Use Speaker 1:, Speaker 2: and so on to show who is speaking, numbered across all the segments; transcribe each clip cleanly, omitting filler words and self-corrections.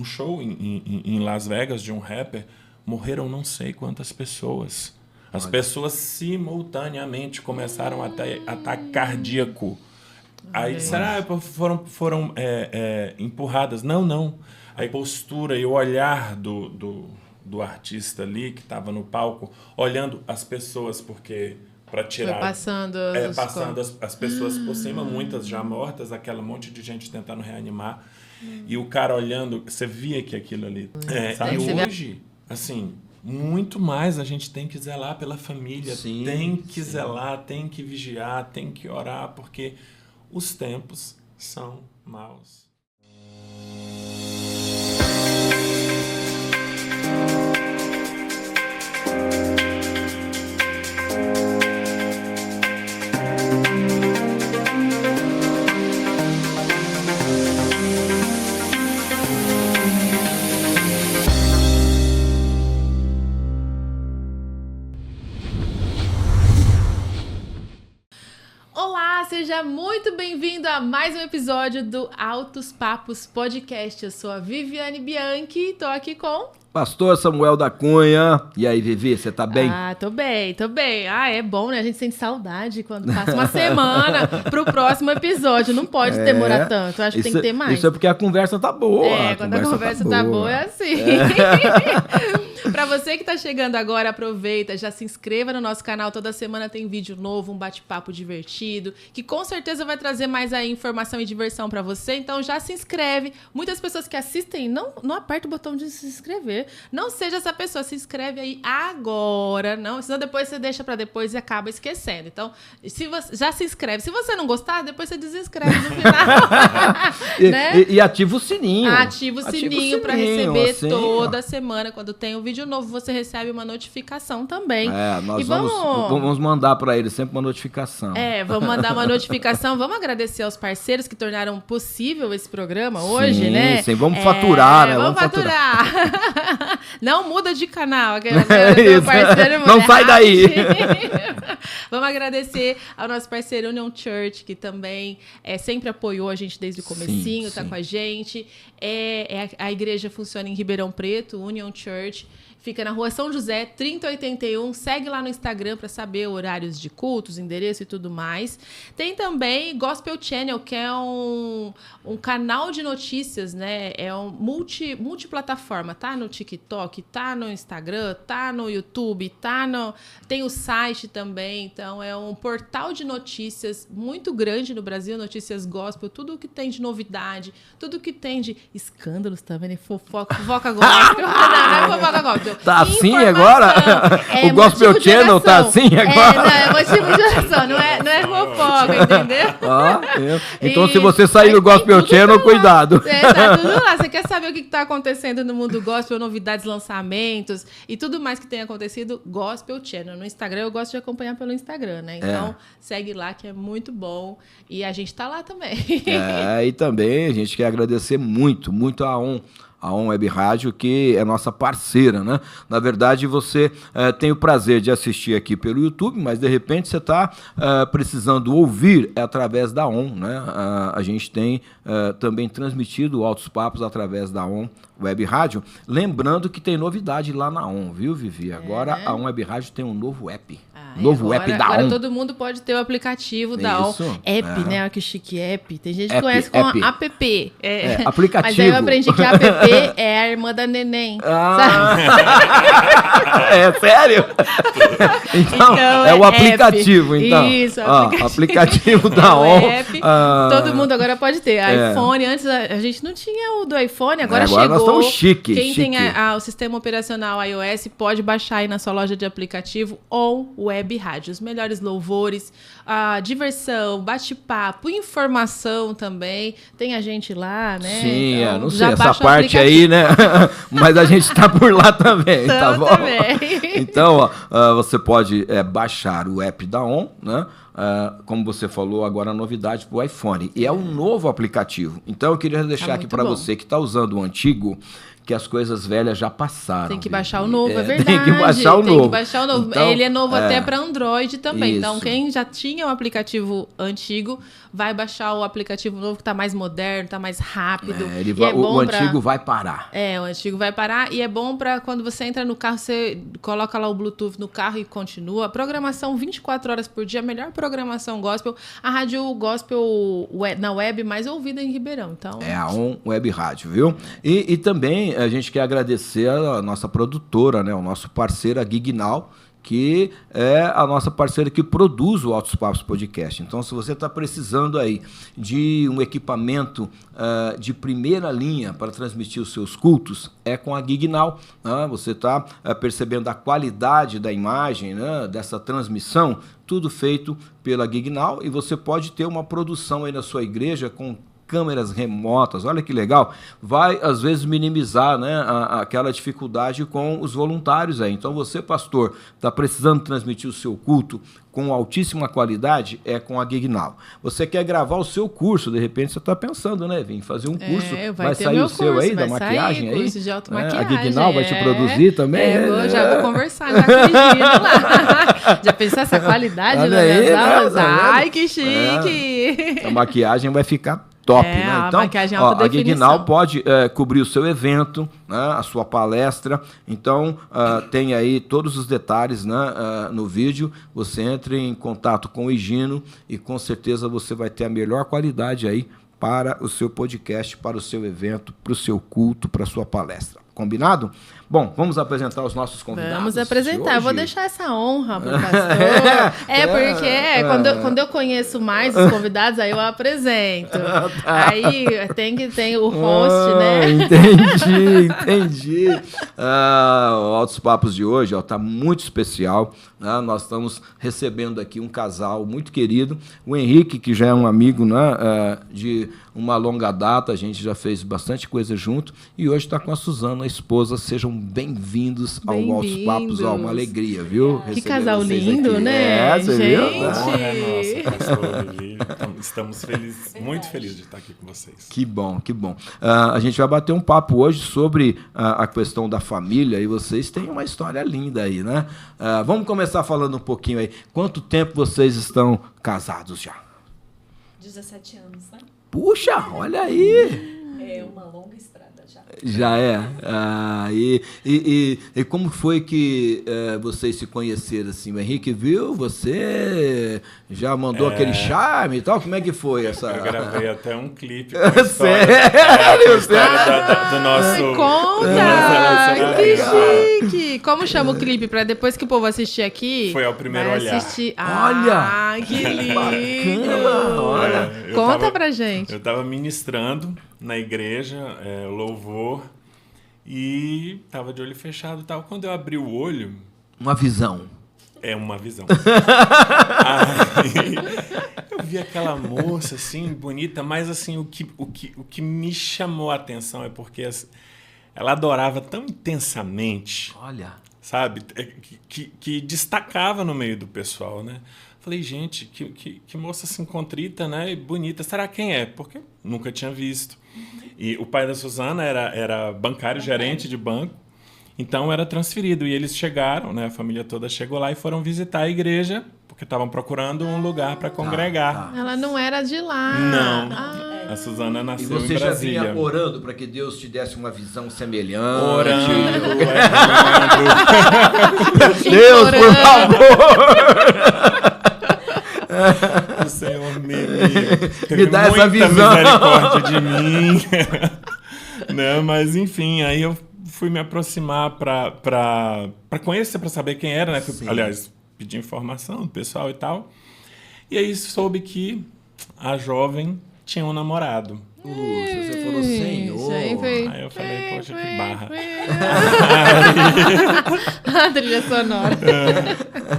Speaker 1: show em Las Vegas de um rapper, morreram não sei quantas pessoas. As pessoas simultaneamente começaram a ter ataque cardíaco. Aí, será que foram empurradas? Não. A postura e o olhar do artista ali, que estava no palco, olhando as pessoas, porque para tirar...
Speaker 2: Foi passando
Speaker 1: as pessoas por cima, muitas já mortas, aquela monte de gente tentando reanimar. E o cara olhando, você via que aquilo ali... E hoje, assim, muito mais a gente tem que zelar pela família, tem que zelar, tem que vigiar, tem que orar, porque os tempos são maus.
Speaker 2: Seja muito bem-vindo a mais um episódio do Altos Papos Podcast. Eu sou a Viviane Bianchi e tô aqui com...
Speaker 3: Pastor Samuel da Cunha. E aí, Vivi, você tá bem?
Speaker 2: Tô bem. É bom, né? A gente sente saudade quando passa uma semana pro próximo episódio. Não pode demorar tanto. Eu acho que tem que ter mais.
Speaker 3: Isso é porque a conversa tá boa.
Speaker 2: Quando a conversa tá boa é assim. Pra você que tá chegando agora, aproveita, já se inscreva no nosso canal. Toda semana tem vídeo novo, um bate-papo divertido, que com certeza vai trazer mais aí informação e diversão pra você. Então já se inscreve. Muitas pessoas que assistem não apertam o botão de se inscrever. Não seja essa pessoa, se inscreve aí agora, não, senão depois você deixa pra depois e acaba esquecendo. Então, se você, já se inscreve. Se você não gostar, depois você desinscreve no final. Né?
Speaker 3: E ativa o sininho.
Speaker 2: Ativa o sininho pra receber assim, toda semana. Quando tem um vídeo novo, você recebe uma notificação também.
Speaker 3: Nós vamos mandar pra ele sempre uma notificação.
Speaker 2: Vamos mandar uma notificação. Vamos agradecer aos parceiros que tornaram possível esse programa hoje, né?
Speaker 3: Sim, vamos faturar, né?
Speaker 2: Vamos faturar. Não muda de canal.
Speaker 3: Não sai daí.
Speaker 2: Vamos agradecer ao nosso parceiro Union Church, que também sempre apoiou a gente desde o comecinho, tá com a gente. A igreja funciona em Ribeirão Preto, Union Church. Fica na Rua São José, 3081. Segue lá no Instagram para saber horários de cultos, endereço e tudo mais. Tem também Gospel Channel, que é um canal de notícias, né? É um multiplataforma. Tá no TikTok, tá no Instagram, tá no YouTube, tem o site também. Então, é um portal de notícias muito grande no Brasil, notícias gospel, tudo o que tem de novidade, tudo o que tem de escândalos também, fofoca gospel. Não é fofoca gospel.
Speaker 3: Tá assim agora? O Gospel Channel tá assim agora?
Speaker 2: É motivo de oração, não é fofoca, entendeu?
Speaker 3: Então, se você sair do Gospel Channel, cuidado.
Speaker 2: Tá tudo lá. Você quer saber o que tá acontecendo no mundo gospel, novidades, lançamentos e tudo mais que tem acontecido, Gospel Channel. No Instagram, eu gosto de acompanhar pelo Instagram, né? Então, segue lá, que é muito bom. E a gente tá lá também.
Speaker 3: E também a gente quer agradecer muito a ON Web Rádio, que é nossa parceira, né? Na verdade, você tem o prazer de assistir aqui pelo YouTube, mas de repente você está precisando ouvir através da ON, né? A gente tem também transmitido Altos Papos através da ON Web Rádio. Lembrando que tem novidade lá na ON, viu, Vivi? Agora a ON Web Rádio tem um novo app. App da ON.
Speaker 2: Agora todo mundo pode ter o aplicativo da ON. Né? Olha que chique app. Tem gente que conhece como app.
Speaker 3: Aplicativo.
Speaker 2: Mas aí eu aprendi que app é a irmã da neném.
Speaker 3: Sério? Então é o aplicativo, app. Então.
Speaker 2: Isso,
Speaker 3: aplicativo da ON.
Speaker 2: Todo mundo agora pode ter. iPhone, antes a gente não tinha o do iPhone, agora chegou.
Speaker 3: Nós estamos chique.
Speaker 2: Quem tem o sistema operacional iOS pode baixar aí na sua loja de aplicativo ON Web Rádio. Os melhores louvores, diversão, bate-papo, informação também. Tem a gente lá, né?
Speaker 3: Sim, então, não sei essa parte aí, né? Mas a gente tá por lá também, tá bom? Então, você pode baixar o app da ON, né? Como você falou, agora a novidade para o iPhone. E é um novo aplicativo. Então, eu queria deixar aqui para você que está usando o antigo, que as coisas velhas já passaram.
Speaker 2: Tem que baixar o novo, é verdade.
Speaker 3: Tem que baixar o novo.
Speaker 2: Tem que baixar o novo.
Speaker 3: Então,
Speaker 2: ele é novo até para Android também.
Speaker 3: Isso.
Speaker 2: Então, quem já tinha o aplicativo antigo, vai baixar o aplicativo novo que está mais moderno, está mais rápido.
Speaker 3: O antigo vai parar.
Speaker 2: O antigo vai parar. E é bom para quando você entra no carro, você coloca lá o Bluetooth no carro e continua. Programação 24 horas por dia, a melhor programação gospel. A rádio gospel na web mais ouvida em Ribeirão. Então,
Speaker 3: é a ON Web Rádio, viu? E também a gente quer agradecer a nossa produtora, né? O nosso parceiro, a Gignal, que é a nossa parceira que produz o Altos Papos Podcast. Então, se você está precisando aí de um equipamento de primeira linha para transmitir os seus cultos, é com a Gignal. Né? Você está percebendo a qualidade da imagem, né? Dessa transmissão, tudo feito pela Gignal, e você pode ter uma produção aí na sua igreja com câmeras remotas, olha que legal, vai às vezes minimizar, né, aquela dificuldade com os voluntários aí. Então você, pastor, está precisando transmitir o seu culto com altíssima qualidade, é com a Gignal. Você quer gravar o seu curso, de repente você está pensando, né, Vim, fazer um curso, vai sair o seu aí, da maquiagem aí?
Speaker 2: Curso de automaquiagem.
Speaker 3: A Gignal vai te produzir também?
Speaker 2: Já vou conversar, já corrigindo lá. Já pensou essa qualidade nas aulas? Ai, que chique!
Speaker 3: A maquiagem vai ficar top, né? Então, a Gignal pode cobrir o seu evento, né, a sua palestra. Então, tem aí todos os detalhes, né, no vídeo. Você entre em contato com o Higino e com certeza você vai ter a melhor qualidade aí para o seu podcast, para o seu evento, para o seu culto, para a sua palestra. Combinado? Bom, vamos apresentar os nossos convidados.
Speaker 2: Vamos apresentar. Eu vou deixar essa honra para o pastor. Porque quando eu conheço mais os convidados, aí eu apresento. Aí tem o host, né?
Speaker 3: Entendi. O Altos Papos de hoje está muito especial. Né? Nós estamos recebendo aqui um casal muito querido. O Henrique, que já é um amigo, né, de uma longa data, a gente já fez bastante coisa junto. E hoje está com a Suzana, a esposa. Sejam bem-vindos ao Altos Papos, uma alegria, viu?
Speaker 2: Que casal lindo, aqui, né?
Speaker 3: Você
Speaker 2: gente.
Speaker 3: Viu?
Speaker 1: Nossa, pastor Vivi. Estamos muito felizes de estar aqui com vocês.
Speaker 3: Que bom, que bom. A gente vai bater um papo hoje sobre a questão da família, e vocês têm uma história linda aí, né? Vamos começar falando um pouquinho aí. Quanto tempo vocês estão casados já?
Speaker 4: 17 anos, né?
Speaker 3: Puxa, olha aí!
Speaker 4: É uma longa estrada já.
Speaker 3: Já é. E como foi que vocês se conheceram assim? O Henrique viu? Você já mandou aquele charme e tal? Como é que foi essa?
Speaker 1: Eu gravei até um clipe com a história do nosso...
Speaker 2: Conta! Que chique! Como chama o clipe? Para depois que o povo assistir aqui...
Speaker 1: Foi ao primeiro olhar.
Speaker 3: Olha!
Speaker 2: Que lindo!
Speaker 3: Bacana!
Speaker 2: Conta pra gente.
Speaker 1: Eu estava ministrando na igreja, louvor, e estava de olho fechado e tal. Quando eu abri o olho...
Speaker 3: Uma visão.
Speaker 1: Uma visão. Aí, eu vi aquela moça, assim, bonita, mas, assim, o que me chamou a atenção é porque ela adorava tão intensamente,
Speaker 3: olha,
Speaker 1: sabe, que destacava no meio do pessoal, né? Falei, gente, que moça assim contrita, né, e bonita. Será quem é? Porque nunca tinha visto. E o pai da Suzana era bancário, gerente de banco, então era transferido. E eles chegaram, né, a família toda chegou lá e foram visitar a igreja, porque estavam procurando um lugar para congregar.
Speaker 2: Ela não era de lá.
Speaker 1: Não. A Suzana nasceu em Brasília.
Speaker 3: E você já vinha orando para que Deus te desse uma visão semelhante?
Speaker 1: Orando.
Speaker 3: Deus, por favor!
Speaker 1: O Senhor
Speaker 3: me dá essa visão.
Speaker 1: Misericórdia de mim. Né? Mas, enfim, aí eu fui me aproximar para conhecer, para saber quem era, né? Aliás, pedi informação do pessoal e tal. E aí soube que a jovem tinha um namorado.
Speaker 3: Você falou, Senhor.
Speaker 1: Aí eu falei, poxa, que barra.
Speaker 2: A trilha sonora.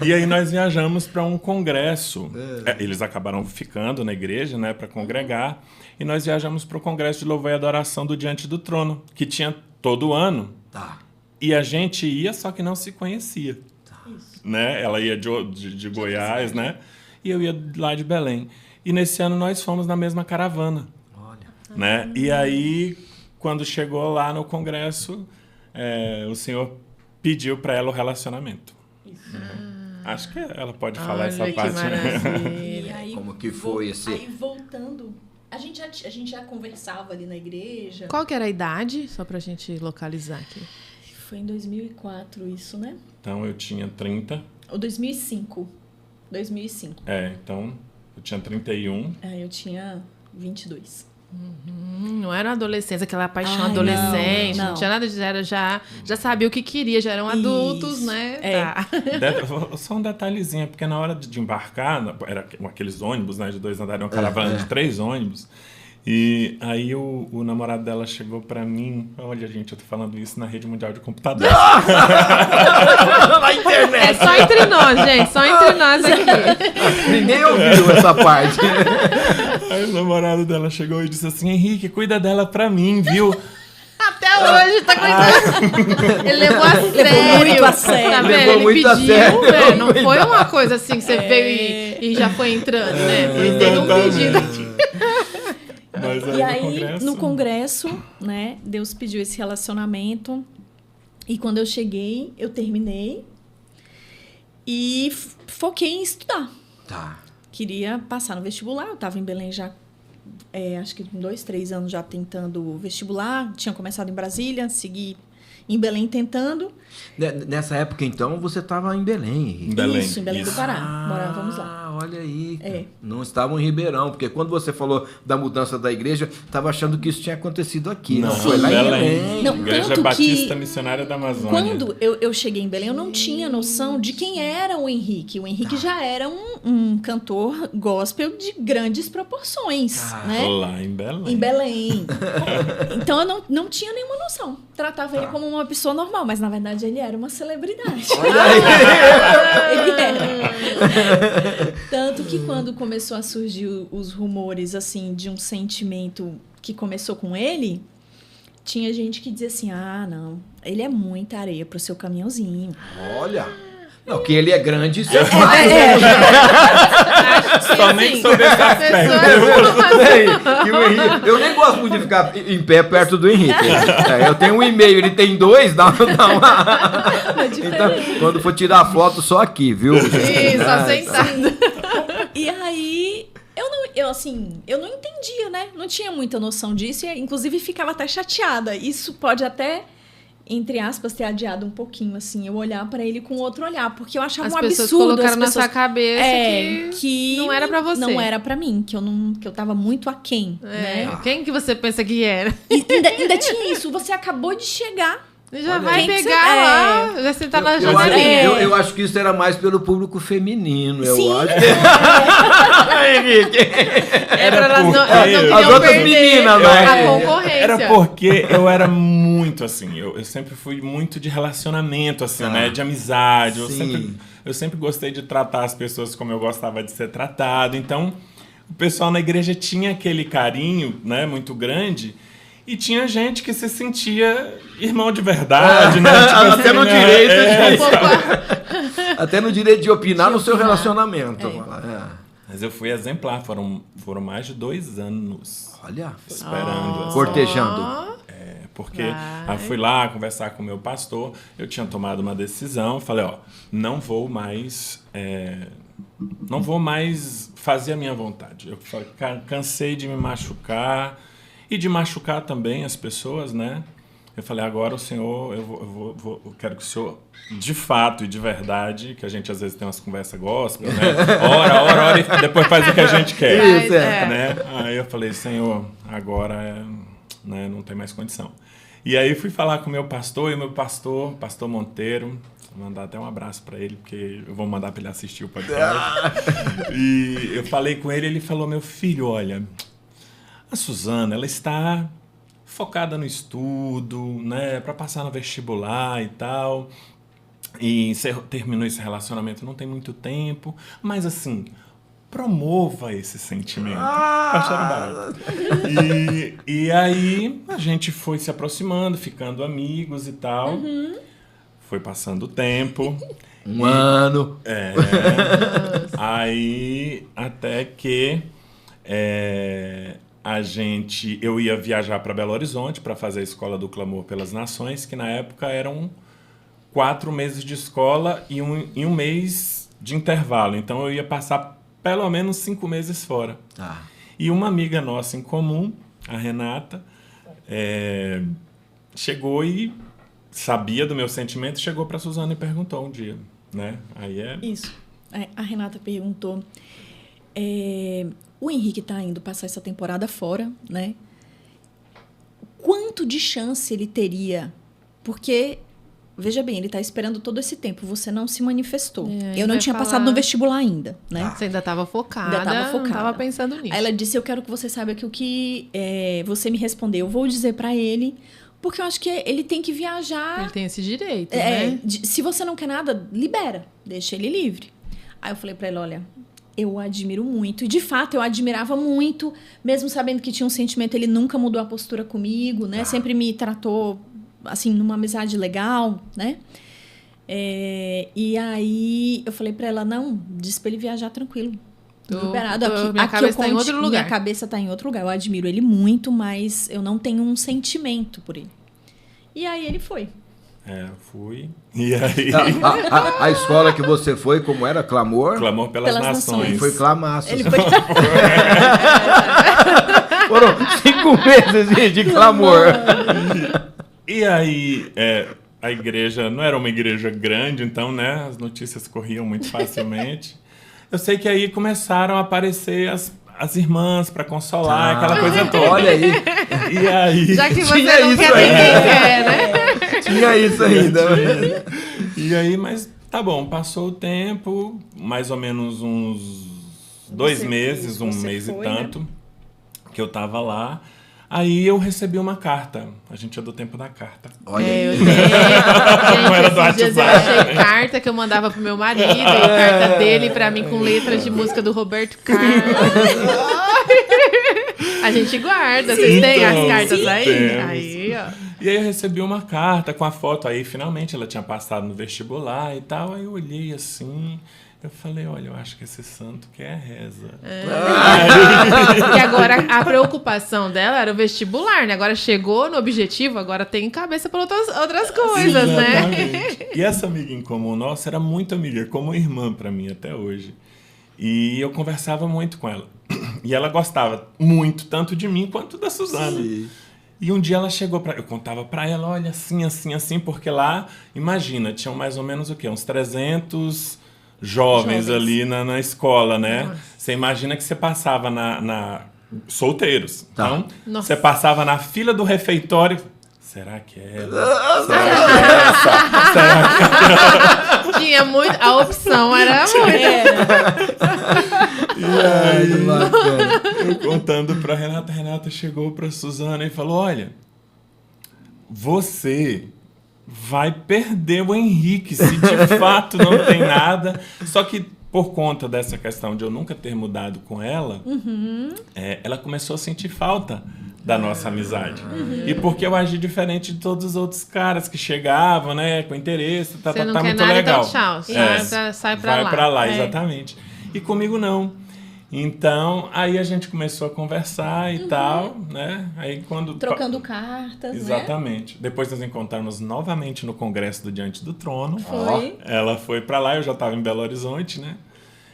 Speaker 1: E aí nós viajamos para um congresso. Eles acabaram ficando na igreja, né, para congregar. E nós viajamos para o congresso de louvor e adoração do Diante do Trono, que tinha todo ano.
Speaker 3: Tá.
Speaker 1: E a gente ia, só que não se conhecia.
Speaker 3: Tá.
Speaker 1: Né? Ela ia de Goiás, né? E eu ia lá de Belém. E nesse ano nós fomos na mesma caravana.
Speaker 3: Olha.
Speaker 1: Né? E aí, quando chegou lá no congresso, o senhor pediu para ela o relacionamento. Acho que ela pode falar essa
Speaker 2: que
Speaker 1: parte.
Speaker 4: E aí,
Speaker 3: Como que foi esse...
Speaker 4: Aí voltando, a gente já conversava ali na igreja.
Speaker 2: Qual que era a idade? Só pra gente localizar aqui.
Speaker 4: Foi em 2004 isso, né?
Speaker 1: Então eu tinha 30.
Speaker 4: Ou 2005. 2005.
Speaker 1: Então eu tinha 31.
Speaker 4: Eu tinha 22.
Speaker 2: Não era adolescência, aquela paixão
Speaker 4: Ai,
Speaker 2: adolescente, não
Speaker 4: não.
Speaker 2: tinha nada de era já sabia o que queria, já eram adultos,
Speaker 4: Isso.
Speaker 2: né? Tá.
Speaker 1: Só um detalhezinho, porque na hora de embarcar, era aqueles ônibus, né, de 2 andares, uma caravana de 3 ônibus, e aí o namorado dela chegou pra mim, olha gente, eu tô falando isso na rede mundial de computadores.
Speaker 3: Na internet.
Speaker 2: É só entre nós, gente, só entre nós aqui.
Speaker 3: Ninguém ouviu essa parte.
Speaker 1: Aí o namorado dela chegou e disse assim, Henrique, cuida dela pra mim, viu?
Speaker 2: Até hoje tá cuidando. Ele levou a sério.
Speaker 4: muito a sério.
Speaker 2: Tá vendo?
Speaker 3: Levou
Speaker 2: Ele
Speaker 3: muito a
Speaker 2: pediu,
Speaker 3: sério.
Speaker 2: velho. Não foi uma coisa assim que você veio e já foi entrando, né? Ele teve um pedido aqui.
Speaker 1: Mas
Speaker 4: E aí,
Speaker 1: congresso,
Speaker 4: no congresso, né, Deus pediu esse relacionamento. E quando eu cheguei, eu terminei. E foquei em estudar.
Speaker 3: Tá.
Speaker 4: Queria passar no vestibular. Eu estava em Belém já, acho que 2, 3 anos já tentando vestibular. Tinha começado em Brasília, segui em Belém tentando.
Speaker 3: Nessa época, então, você estava em Belém, Henrique.
Speaker 1: Em Belém.
Speaker 4: Isso, em Belém do Pará. Morávamos lá.
Speaker 3: Ah, olha aí.
Speaker 4: É.
Speaker 3: Não estavam em Ribeirão, porque quando você falou da mudança da igreja, estava achando que isso tinha acontecido aqui. Não, foi lá em Belém.
Speaker 4: Não,
Speaker 1: Igreja
Speaker 4: tanto
Speaker 1: Batista
Speaker 4: que
Speaker 1: Missionária da Amazônia.
Speaker 4: Quando eu cheguei em Belém, eu não tinha noção de quem era o Henrique. O Henrique já era um cantor gospel de grandes proporções, né?
Speaker 1: Lá em Belém.
Speaker 4: Em Belém. Então eu não tinha nenhuma noção. Tratava ele como uma pessoa normal, mas na verdade ele era uma celebridade. Ele era. Tanto que quando começou a surgir os rumores assim de um sentimento que começou com ele, tinha gente que dizia assim: ah, não, ele é muita areia pro seu caminhãozinho.
Speaker 3: Olha. Não, que ele é grande, isso
Speaker 1: Somente sobre esse aspecto.
Speaker 3: E o Henrique, eu nem gosto muito de ficar em pé perto do Henrique. Eu tenho 1,5, ele tem 2, dá uma... Então, quando for tirar a foto, só aqui, viu?
Speaker 2: Isso, só sentado.
Speaker 4: E aí, eu não entendia, né? Não tinha muita noção disso e, inclusive, ficava até chateada. Isso pode até, entre aspas, ter adiado um pouquinho, assim, eu olhar pra ele com outro olhar, porque eu achava
Speaker 2: As
Speaker 4: um
Speaker 2: pessoas
Speaker 4: absurdo.
Speaker 2: colocaram na sua cabeça
Speaker 4: que
Speaker 2: não era pra você.
Speaker 4: Não era pra mim, que eu tava muito aquém, né?
Speaker 2: Quem que você pensa que era?
Speaker 4: E ainda tinha isso, você acabou de chegar.
Speaker 2: Já
Speaker 3: Olha
Speaker 2: vai
Speaker 4: aí.
Speaker 2: pegar lá, já sentar na
Speaker 3: Eu
Speaker 2: janelinha.
Speaker 3: eu acho que isso era mais pelo público feminino, eu
Speaker 4: Sim.
Speaker 3: acho. Henrique.
Speaker 2: É pra elas não
Speaker 1: porque-
Speaker 2: queriam
Speaker 3: As outras
Speaker 2: perder
Speaker 3: meninas,
Speaker 2: a
Speaker 3: vai.
Speaker 2: concorrência.
Speaker 1: Era porque eu era muito assim, eu sempre fui muito de relacionamento, assim, né? De amizade.
Speaker 3: Sim.
Speaker 1: Eu sempre gostei de tratar as pessoas como eu gostava de ser tratado. Então, o pessoal na igreja tinha aquele carinho, né, muito grande. E tinha gente que se sentia irmão de verdade, né? Tipo
Speaker 3: Até
Speaker 1: assim,
Speaker 3: no
Speaker 1: né?
Speaker 3: direito Até no direito de opinar no seu relacionamento.
Speaker 1: Mas eu fui exemplar, foram mais de 2 anos
Speaker 3: Olha,
Speaker 1: esperando. assim.
Speaker 3: cortejando.
Speaker 1: Porque eu fui lá conversar com o meu pastor, eu tinha tomado uma decisão, falei, não vou mais fazer a minha vontade. Eu falei, cansei de me machucar e de machucar também as pessoas, né? Eu falei, agora o Senhor, eu quero que o Senhor, de fato e de verdade, que a gente às vezes tem umas conversas gospel, né? Ora, e depois faz o que a gente quer.
Speaker 3: Isso,
Speaker 1: Né? Aí eu falei, Senhor, agora né, não tem mais condição. E aí fui falar com o meu pastor, e o meu pastor Monteiro, vou mandar até um abraço para ele, porque eu vou mandar para ele assistir o podcast. E eu falei com ele falou, meu filho, olha, a Suzana, ela está focada no estudo, né, para passar no vestibular e tal, e terminou esse relacionamento não tem muito tempo, mas assim, promova esse sentimento. E aí a gente foi se aproximando, ficando amigos e tal. Foi passando o tempo.
Speaker 3: Um ano.
Speaker 1: Aí até que eu ia viajar para Belo Horizonte para fazer a Escola do Clamor pelas Nações, que na época eram 4 meses de escola e um mês de intervalo. Então eu ia passar pelo menos 5 meses fora. E uma amiga nossa em comum, a Renata, chegou e sabia do meu sentimento, chegou para a Suzana e perguntou um dia, né?
Speaker 4: Isso. A Renata perguntou, o Henrique está indo passar essa temporada fora, né? Quanto de chance ele teria? Porque, veja bem, ele está esperando todo esse tempo, você não se manifestou. Eu não tinha passado no vestibular ainda, né?
Speaker 2: Você ainda estava focada.
Speaker 4: Não estava
Speaker 2: pensando nisso.
Speaker 4: Aí ela disse, eu quero que você saiba que o que você me respondeu, eu vou dizer para ele, porque eu acho que ele tem que viajar.
Speaker 2: Ele tem esse direito, né?
Speaker 4: Se você não quer nada, libera, deixa ele livre. Aí eu falei para ele, olha, eu o admiro muito. E, de fato, eu admirava muito, mesmo sabendo que tinha um sentimento, ele nunca mudou a postura comigo, né? Sempre me tratou, assim, numa amizade legal, né? E aí, eu falei para ela, não, disse para ele viajar tranquilo. Liberado.
Speaker 2: Minha cabeça tá em outro lugar.
Speaker 4: Minha cabeça está em outro lugar. Eu admiro ele muito, mas eu não tenho um sentimento por ele. E aí ele foi.
Speaker 1: Fui. E aí...
Speaker 3: A escola que você foi, como era? Clamor?
Speaker 1: Clamor pelas Nações.
Speaker 3: Ele foi clamaço.
Speaker 4: Ele foi...
Speaker 3: Foram 5 meses de clamor.
Speaker 1: E aí, a igreja não era uma igreja grande, então, né, as notícias corriam muito facilmente. Eu sei que aí começaram a aparecer as irmãs para consolar, aquela coisa toda.
Speaker 3: Olha aí.
Speaker 1: E aí...
Speaker 2: Já que você não quer, ninguém quer, né?
Speaker 3: Tinha isso ainda.
Speaker 1: E aí, mas tá bom, passou o tempo, mais ou menos uns 2 meses, um mês e tanto, que eu tava lá. Aí eu recebi uma carta. A gente é do tempo da carta.
Speaker 3: Olha aí.
Speaker 2: Eu tenho.
Speaker 1: Não era do
Speaker 2: Esses dias eu
Speaker 1: WhatsApp.
Speaker 2: achei carta que eu mandava pro meu marido, e carta dele pra mim com letras de música do Roberto Carlos. A gente guarda. Vocês têm as cartas aí?
Speaker 1: Temos.
Speaker 2: Aí, ó.
Speaker 1: E aí eu recebi uma carta com a foto. Aí finalmente ela tinha passado no vestibular e tal. Aí eu olhei assim... Eu falei, olha, eu acho que esse santo quer reza.
Speaker 2: E agora a preocupação dela era o vestibular, né? Agora chegou no objetivo, agora tem cabeça para outras coisas, né?
Speaker 1: E essa amiga em comum nossa era muito amiga, como irmã para mim até hoje. E eu conversava muito com ela. E ela gostava muito, tanto de mim quanto da Suzana.
Speaker 3: Sim.
Speaker 1: E um dia ela chegou eu contava para ela, olha, assim, assim, assim, porque lá, imagina, tinham mais ou menos o quê? Uns 300... Jovens ali na escola, né?
Speaker 2: Nossa.
Speaker 1: Você imagina que você passava solteiros.
Speaker 3: Tá.
Speaker 1: Então, você passava na fila do refeitório. Será que é ela? Será que é essa? Será que
Speaker 2: Tinha muito. A opção era muita.
Speaker 3: Ai, que bacana.
Speaker 1: eu contando pra Renata chegou pra Suzana e falou: olha, você vai perder o Henrique se de fato não tem nada. Só que por conta dessa questão de eu nunca ter mudado com ela, ela começou a sentir falta da nossa amizade. E porque eu agi diferente de todos os outros caras que chegavam, né, com interesse, tá
Speaker 2: Você não
Speaker 1: muito
Speaker 2: quer nada,
Speaker 1: legal.
Speaker 2: então tchau. Sai pra lá.
Speaker 1: Vai pra lá, exatamente. E comigo não. Então, aí a gente começou a conversar e tal, né? Aí quando...
Speaker 4: Trocando cartas,
Speaker 1: Exatamente. Né? Depois nós encontramos novamente no Congresso do Diante do Trono.
Speaker 4: Foi.
Speaker 1: Ela foi pra lá, eu já estava em Belo Horizonte, né?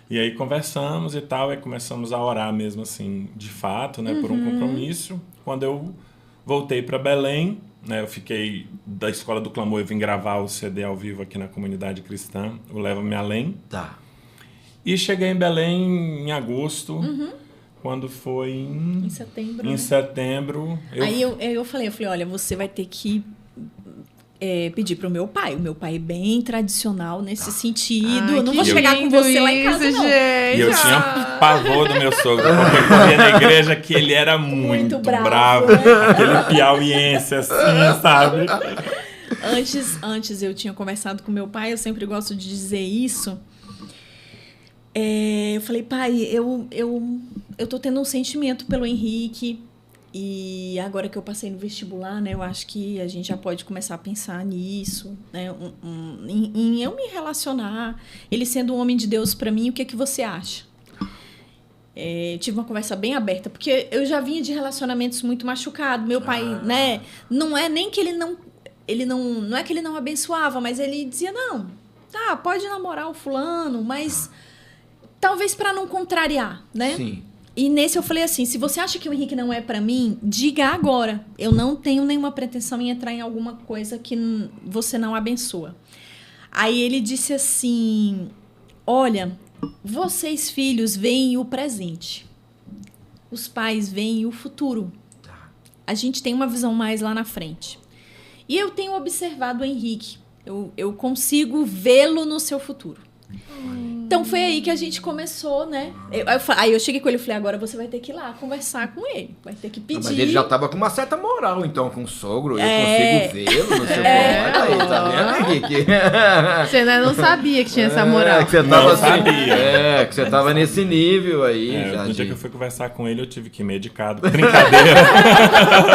Speaker 1: E aí conversamos e tal, aí começamos a orar mesmo assim, de fato, né? Por um compromisso. Quando eu voltei para Belém, né? Eu fiquei da Escola do Clamor, eu vim gravar o CD ao vivo aqui na comunidade cristã, o Leva-me Além.
Speaker 3: Tá.
Speaker 1: E cheguei em Belém em agosto, quando foi
Speaker 4: em setembro.
Speaker 1: Em setembro.
Speaker 4: Aí eu falei, olha, você vai ter que pedir pro meu pai. O meu pai é bem tradicional nesse sentido.
Speaker 2: Ai,
Speaker 4: eu não vou chegar com você lá em casa, não.
Speaker 1: E eu tinha pavor do meu sogro, porque eu corria na igreja que ele era muito bravo.
Speaker 4: Né?
Speaker 1: Aquele piauiense assim, sabe?
Speaker 4: Antes eu tinha conversado com meu pai, eu sempre gosto de dizer isso. Eu falei, pai, eu tô tendo um sentimento pelo Henrique e agora que eu passei no vestibular, né, eu acho que a gente já pode começar a pensar nisso, né, em eu me relacionar, ele sendo um homem de Deus para mim, o que você acha? tive uma conversa bem aberta, porque eu já vinha de relacionamentos muito machucados. Meu pai, né? Não é nem que não é que ele não abençoava, mas ele dizia, não, tá, pode namorar o fulano, mas talvez para não contrariar, né?
Speaker 3: Sim.
Speaker 4: E nesse eu falei assim, se você acha que o Henrique não é para mim, diga agora. Eu não tenho nenhuma pretensão em entrar em alguma coisa que você não abençoa. Aí ele disse assim, olha, vocês filhos veem o presente. Os pais veem o futuro. A gente tem uma visão mais lá na frente. E eu tenho observado o Henrique. Eu consigo vê-lo no seu futuro. Então foi aí que a gente começou, né? Aí eu cheguei com ele e falei, agora você vai ter que ir lá conversar com ele. Vai ter que pedir.
Speaker 3: Mas ele já tava com uma certa moral, então, com o sogro. Eu consigo vê-lo no seu Olha aí, tá vendo, Henrique?
Speaker 2: Você ainda não sabia que tinha essa moral.
Speaker 3: Que você tava sabia. Que você tava nesse nível aí.
Speaker 1: No dia que eu fui conversar com ele, eu tive que ir medicado. Brincadeira.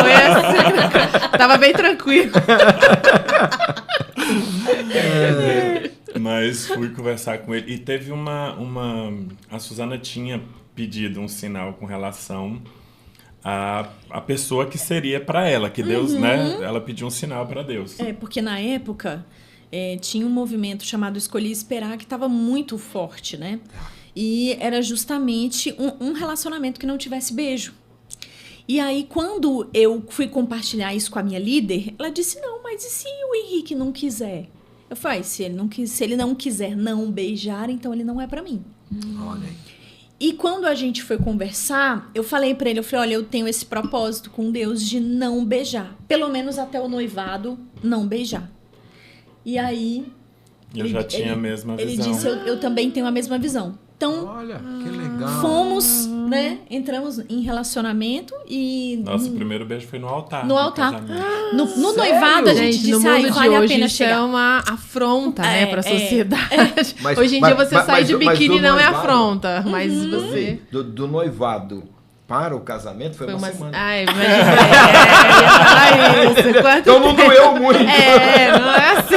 Speaker 2: Foi assim. Tava bem tranquilo.
Speaker 1: Mas fui conversar com ele. E teve a Suzana tinha pedido um sinal com relação à pessoa que seria para ela, que Deus, né? Ela pediu um sinal para Deus.
Speaker 4: Porque na época tinha um movimento chamado Escolhi Esperar que estava muito forte, né? E era justamente um relacionamento que não tivesse beijo. E aí, quando eu fui compartilhar isso com a minha líder, ela disse, não, mas e se o Henrique não quiser? Eu falei, se ele não quiser não beijar, então ele não é pra mim.
Speaker 3: Olha aí.
Speaker 4: E quando a gente foi conversar, eu falei pra ele, eu olha, eu tenho esse propósito com Deus de não beijar. Pelo menos até o noivado, não beijar. E aí...
Speaker 1: Eu já tinha a mesma visão.
Speaker 4: Ele disse, eu também tenho a mesma visão. Então,
Speaker 3: olha, que legal.
Speaker 4: Fomos, né? Entramos em relacionamento e...
Speaker 1: Nosso primeiro beijo foi no altar.
Speaker 4: No altar. No
Speaker 3: Sério?
Speaker 4: noivado, a gente
Speaker 2: Gente,
Speaker 4: disse,
Speaker 2: no mundo de
Speaker 4: vale a
Speaker 2: hoje
Speaker 4: pena
Speaker 2: isso
Speaker 4: chegar.
Speaker 2: é uma afronta, né, pra sociedade.
Speaker 3: Mas-
Speaker 2: Hoje em
Speaker 3: mas-
Speaker 2: dia você
Speaker 3: mas-
Speaker 2: sai
Speaker 3: mas
Speaker 2: de
Speaker 3: do- mas
Speaker 2: biquíni
Speaker 3: do
Speaker 2: não é
Speaker 3: noivado?
Speaker 2: afronta, mas você...
Speaker 3: Do noivado para o casamento foi uma semana.
Speaker 2: Ai, imagina. Ia falar isso. Quanto
Speaker 3: Então não
Speaker 2: tempo?
Speaker 3: doeu muito.
Speaker 2: Não é assim.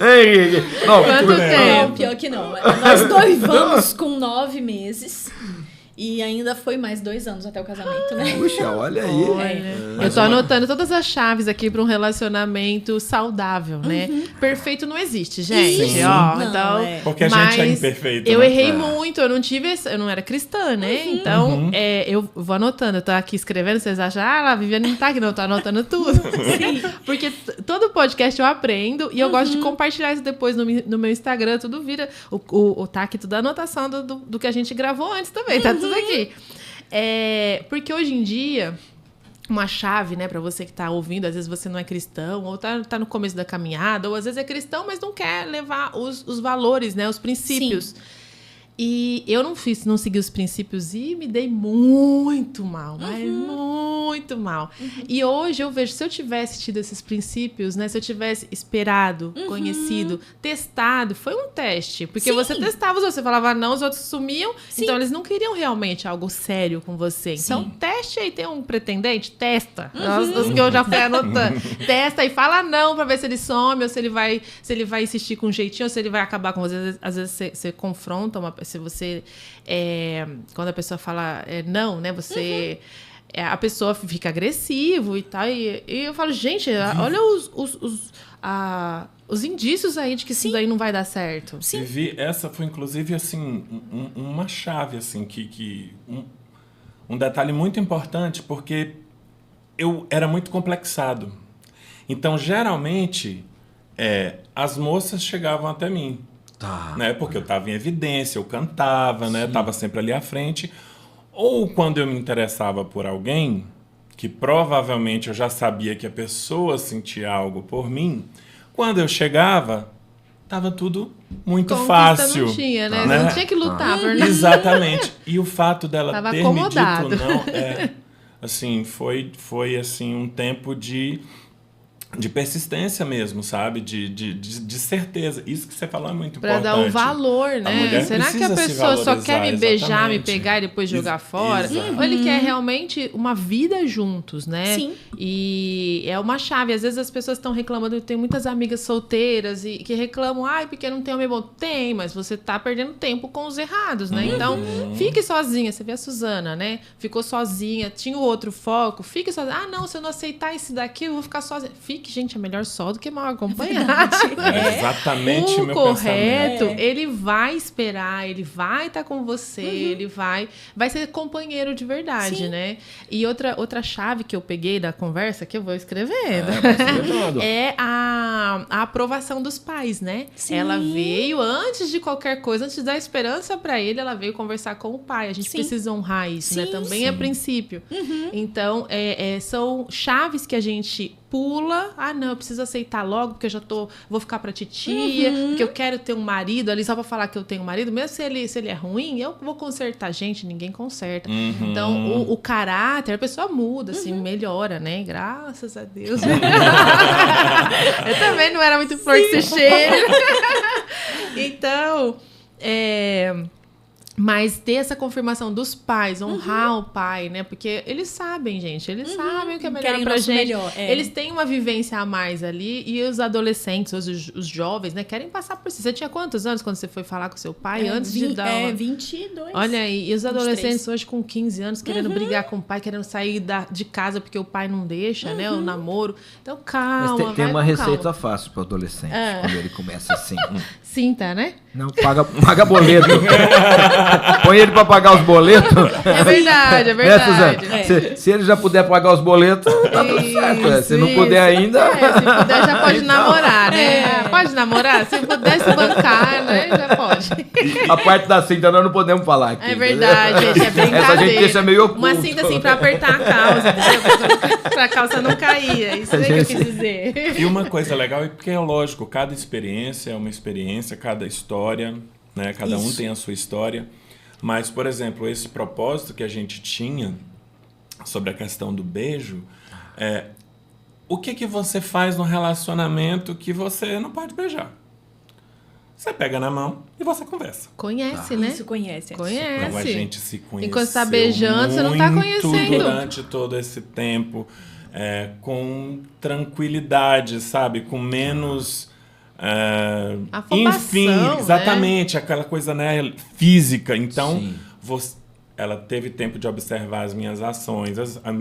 Speaker 3: Ei, não,
Speaker 2: Quanto
Speaker 3: tudo-
Speaker 2: tempo?
Speaker 4: Não, pior que não. Nós noivamos com 9 meses e ainda foi mais 2 anos até o casamento, né?
Speaker 3: Puxa, olha aí.
Speaker 2: Eu tô anotando todas as chaves aqui para um relacionamento saudável, né? Perfeito não existe, gente.
Speaker 4: Isso.
Speaker 2: Ó,
Speaker 4: Não,
Speaker 2: então,
Speaker 1: Porque a gente é
Speaker 2: mas
Speaker 1: imperfeito.
Speaker 2: eu
Speaker 1: né?
Speaker 2: errei muito, eu não era cristã, né? Então, eu vou anotando, eu tô aqui escrevendo, vocês acham, a Viviane não tá aqui, não, eu tô anotando tudo. Sim. Porque todo podcast eu aprendo e eu gosto de compartilhar isso depois no meu Instagram, tudo vira, tá aqui tudo a anotação do que a gente gravou antes também, tá tudo aqui. Porque hoje em dia, uma chave, né, para você que tá ouvindo, às vezes você não é cristão, ou tá no começo da caminhada, ou às vezes é cristão, mas não quer levar os valores, né, os princípios. Sim. E eu não segui os princípios e me dei muito mal, mas muito mal. E hoje eu vejo, se eu tivesse tido esses princípios, né? Se eu tivesse esperado, conhecido, testado, foi um teste. Porque você testava, você falava não, os outros sumiam. Sim. Então eles não queriam realmente algo sério com você. Então teste aí, tem um pretendente, testa. Os que eu já fui anotando. Testa e fala não pra ver se ele some, ou se ele vai insistir com um jeitinho, ou se ele vai acabar com você. Às vezes você confronta uma pessoa. Se você, quando a pessoa fala não, né, você, a pessoa fica agressivo e tal, e eu falo, gente, olha os indícios aí de que isso daí não vai dar certo.
Speaker 1: Vivi, essa foi inclusive assim, uma chave, assim, um detalhe muito importante, porque eu era muito complexado. Então, geralmente, as moças chegavam até mim.
Speaker 3: Tá.
Speaker 1: Né? Porque eu estava em evidência, eu cantava, né? Estava sempre ali à frente. Ou quando eu me interessava por alguém, que provavelmente eu já sabia que a pessoa sentia algo por mim, quando eu chegava, estava tudo muito fácil.
Speaker 2: Não tinha, né? Você não tinha que lutar por nada.
Speaker 1: Exatamente. E o fato dela
Speaker 2: tava
Speaker 1: ter
Speaker 2: acomodado.
Speaker 1: me dito não, assim, foi assim, um tempo de de persistência mesmo, sabe? De certeza. Isso que você falou é muito importante.
Speaker 2: Para dar o valor, né? Será que a pessoa só quer me beijar, me pegar e depois jogar fora? Ou ele quer realmente uma vida juntos, né?
Speaker 4: Sim.
Speaker 2: E é uma chave. Às vezes as pessoas estão reclamando, eu tenho muitas amigas solteiras e que reclamam, porque não tem homem bom. Tem, mas você tá perdendo tempo com os errados, né? Então, fique sozinha. Você vê a Suzana, né? Ficou sozinha, tinha o outro foco. Fique sozinha. Não, se eu não aceitar esse daqui, eu vou ficar sozinha. Fique, gente, é melhor só do que mal acompanhado.
Speaker 1: É exatamente o meu
Speaker 2: correto,
Speaker 1: pensamento.
Speaker 2: ele vai esperar, ele vai estar com você, ele vai ser companheiro de verdade,
Speaker 4: Sim.
Speaker 2: né? E outra chave que eu peguei da conversa, que eu vou escrevendo, é a aprovação dos pais, né?
Speaker 4: Sim.
Speaker 2: Ela veio antes de qualquer coisa, antes de dar esperança para ele, ela veio conversar com o pai. A gente
Speaker 4: Sim.
Speaker 2: precisa honrar isso, né?
Speaker 4: Sim,
Speaker 2: Também é princípio. Então, são chaves que a gente pula. Não, eu preciso aceitar logo, porque eu já vou ficar pra titia, porque eu quero ter um marido ali só pra falar que eu tenho um marido. Mesmo se ele é ruim, eu vou consertar. Gente, ninguém conserta. Então, o caráter, a pessoa muda, assim, melhora, né? Graças a Deus. Eu também não era muito flor que se cheira. Então, mas ter essa confirmação dos pais, honrar o pai, né? Porque eles sabem, gente. Eles sabem o que é melhor
Speaker 4: Querem o
Speaker 2: pra
Speaker 4: nosso
Speaker 2: gente.
Speaker 4: melhor,
Speaker 2: Eles têm uma vivência a mais ali. E os adolescentes, os jovens, né? Querem passar por isso. Você tinha quantos anos quando você foi falar com seu pai? Antes de dar uma...
Speaker 4: 22.
Speaker 2: Olha aí. E os adolescentes
Speaker 4: 23.
Speaker 2: hoje com 15 anos querendo brigar com o pai, querendo sair de casa porque o pai não deixa, né? O namoro. Então, calma.
Speaker 3: Mas tem uma
Speaker 2: com
Speaker 3: receita
Speaker 2: calma.
Speaker 3: fácil para adolescente, quando ele começa assim.
Speaker 2: Sinta, né?
Speaker 3: Não, paga boleto. Põe ele para pagar os boletos.
Speaker 2: É verdade, é
Speaker 3: Né,
Speaker 2: verdade.
Speaker 3: Suzana? Se ele já puder pagar os boletos, tá tudo certo. Se não puder ainda...
Speaker 2: se puder, já pode namorar, né? Pode namorar? Se puder se bancar, né? Já pode.
Speaker 3: A parte da cinta nós não podemos falar aqui.
Speaker 2: É verdade, gente. É brincadeira.
Speaker 3: Essa a gente deixa meio oculto.
Speaker 2: Uma cinta assim pra apertar a calça, entendeu? Pra calça não cair. É isso aí que eu quis dizer.
Speaker 1: E uma coisa legal é porque é lógico, cada experiência é uma experiência, cada história, né? Cada um tem a sua história. Mas, por exemplo, esse propósito que a gente tinha sobre a questão do beijo, o que você faz no relacionamento que você não pode beijar? Você pega na mão e você conversa.
Speaker 2: Conhece, né?
Speaker 4: Isso, conhece.
Speaker 2: Conhece.
Speaker 1: Então a gente se conheceu
Speaker 2: Enquanto você tá beijando, você não tá
Speaker 1: muito
Speaker 2: conhecendo.
Speaker 1: durante todo esse tempo, com tranquilidade, sabe? Com menos...
Speaker 2: Afobação,
Speaker 1: enfim, exatamente, aquela coisa, né, física. Então, ela teve tempo de observar as minhas ações,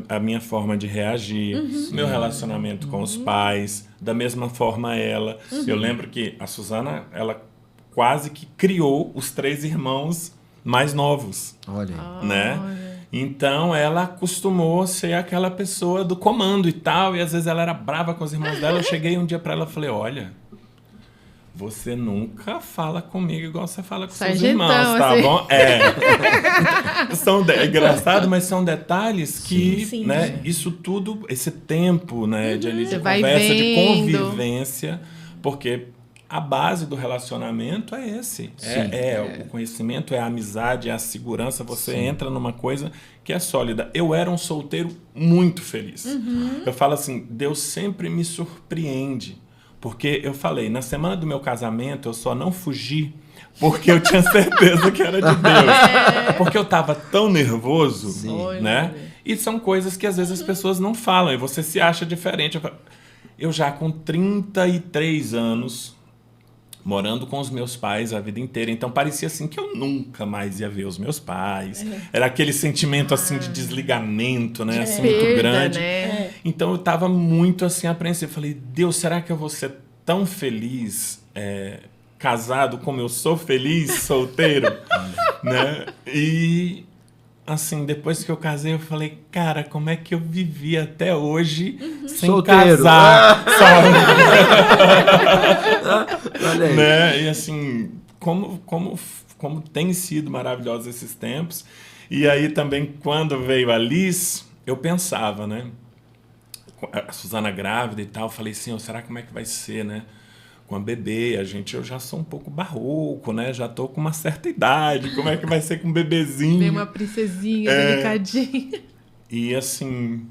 Speaker 1: a minha forma de reagir, meu relacionamento com os pais, da mesma forma ela. Eu lembro que a Suzana, ela quase que criou os 3 irmãos mais novos.
Speaker 3: Olha aí.
Speaker 1: Né? Então, ela acostumou a ser aquela pessoa do comando e tal, e às vezes ela era brava com os irmãos dela. Eu cheguei um dia pra ela e falei, olha... Você nunca fala comigo igual você fala com seus irmãos, tá
Speaker 2: assim.
Speaker 1: bom? É engraçado, mas são detalhes que,
Speaker 4: Sim,
Speaker 1: né? Isso tudo, esse tempo, né? De
Speaker 2: vai
Speaker 1: conversa, de
Speaker 2: vendo.
Speaker 1: convivência, porque a base do relacionamento é esse. O conhecimento, é a amizade, é a segurança. Você entra numa coisa que é sólida. Eu era um solteiro muito feliz. Eu falo assim, Deus sempre me surpreende. Porque eu falei, na semana do meu casamento, eu só não fugi porque eu tinha certeza que era de Deus. Porque eu tava tão nervoso, né? E são coisas que às vezes as pessoas não falam e você se acha diferente. Eu já com 33 anos, morando com os meus pais a vida inteira, então parecia assim que eu nunca mais ia ver os meus pais. Era aquele sentimento assim de desligamento, né? Assim, muito
Speaker 2: Perda,
Speaker 1: grande.
Speaker 2: né?
Speaker 1: Então eu tava muito assim apreensivo. Falei, Deus, será que eu vou ser tão feliz casado como eu sou feliz solteiro? Né? E assim, depois que eu casei, eu falei, cara, como é que eu vivi até hoje sem
Speaker 3: Solteiro.
Speaker 1: casar? Sabe?
Speaker 3: Olha aí.
Speaker 1: Né? E assim, como tem sido maravilhosos esses tempos. E aí também, quando veio a Liz, eu pensava, né? A Suzana grávida e tal, eu falei assim, será como é que vai ser, né? Com a bebê, eu já sou um pouco barroco, né? Já tô com uma certa idade, como é que vai ser com um bebezinho?
Speaker 2: Vem uma princesinha delicadinha.
Speaker 1: E assim,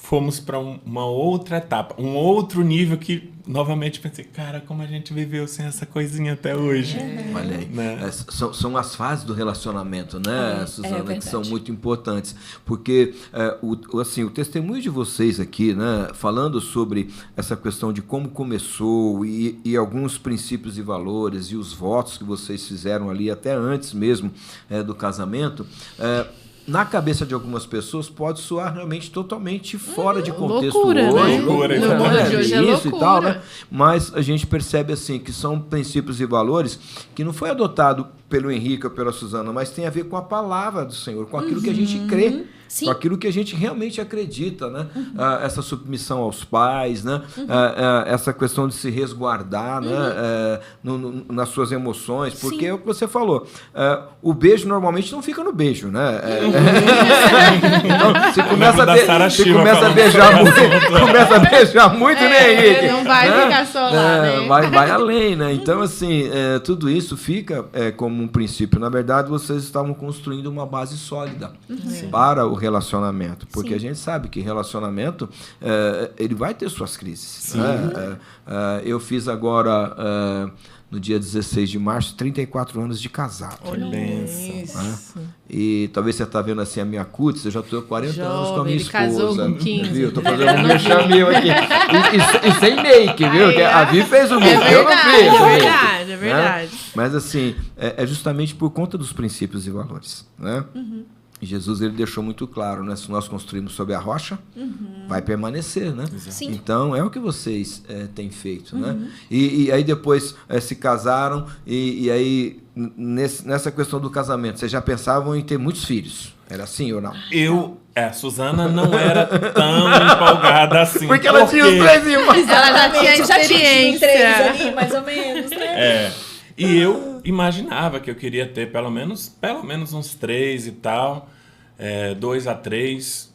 Speaker 1: fomos para uma outra etapa, um outro nível que, novamente, pensei, cara, como a gente viveu sem essa coisinha até hoje.
Speaker 3: Olha aí.
Speaker 1: Né?
Speaker 3: São as fases do relacionamento, né, Suzana, que são
Speaker 4: verdade.
Speaker 3: muito importantes. Porque o testemunho de vocês aqui, né, falando sobre essa questão de como começou e alguns princípios e valores e os votos que vocês fizeram ali até antes mesmo do casamento, na cabeça de algumas pessoas pode soar realmente totalmente fora de contexto
Speaker 2: loucura,
Speaker 3: hoje.
Speaker 2: né?
Speaker 1: Loucura,
Speaker 3: né?
Speaker 1: no mundo
Speaker 2: de hoje é
Speaker 3: Isso e tal,
Speaker 2: loucura.
Speaker 3: né? Mas a gente percebe assim que são princípios e valores que não foi adotado pelo Henrique ou pela Suzana, mas tem a ver com a palavra do Senhor, com aquilo que a gente crê,
Speaker 4: Sim.
Speaker 3: com aquilo que a gente realmente acredita, né? Essa submissão aos pais, né? Essa questão de se resguardar, né? Nas suas emoções, porque é o que você falou, o beijo normalmente não fica no beijo, né? Então, você começa a beijar muito, né, Henrique?
Speaker 2: Não vai ficar só lá, né?
Speaker 3: Vai além, né? Então, assim, tudo isso fica como um princípio. Na verdade, vocês estavam construindo uma base sólida para o relacionamento. Porque a gente sabe que relacionamento, ele vai ter suas crises. Né? Eu fiz agora, no dia 16 de março, 34 anos de casado.
Speaker 1: Olha
Speaker 2: Isso.
Speaker 3: Né? E talvez você está vendo assim a minha cutis, eu já estou 40 anos com a minha
Speaker 2: Ele
Speaker 3: esposa.
Speaker 2: casou com 15.
Speaker 3: Viu? Tô fazendo um merchan meu aqui. E sem make, viu?
Speaker 2: Aí,
Speaker 3: A Vi fez o make,
Speaker 2: É
Speaker 3: eu não
Speaker 2: verdade,
Speaker 3: fiz.
Speaker 2: é verdade, é verdade.
Speaker 3: Né? Mas assim, é justamente por conta dos princípios e valores. Né? Jesus ele deixou muito claro, né? Se nós construímos sobre a rocha, vai permanecer, né?
Speaker 4: Sim.
Speaker 3: Então é o que vocês têm feito, né? E aí depois se casaram e aí nessa questão do casamento, vocês já pensavam em ter muitos filhos? Era assim ou não?
Speaker 1: A Suzana não era tão empolgada assim.
Speaker 3: Porque ela tinha os 3 irmãos.
Speaker 2: Ela já tinha
Speaker 4: Já tinha
Speaker 2: experiência.
Speaker 4: 3 ali, mais ou menos, né?
Speaker 1: E eu imaginava que eu queria ter pelo menos uns 3 e tal, 2 a 3,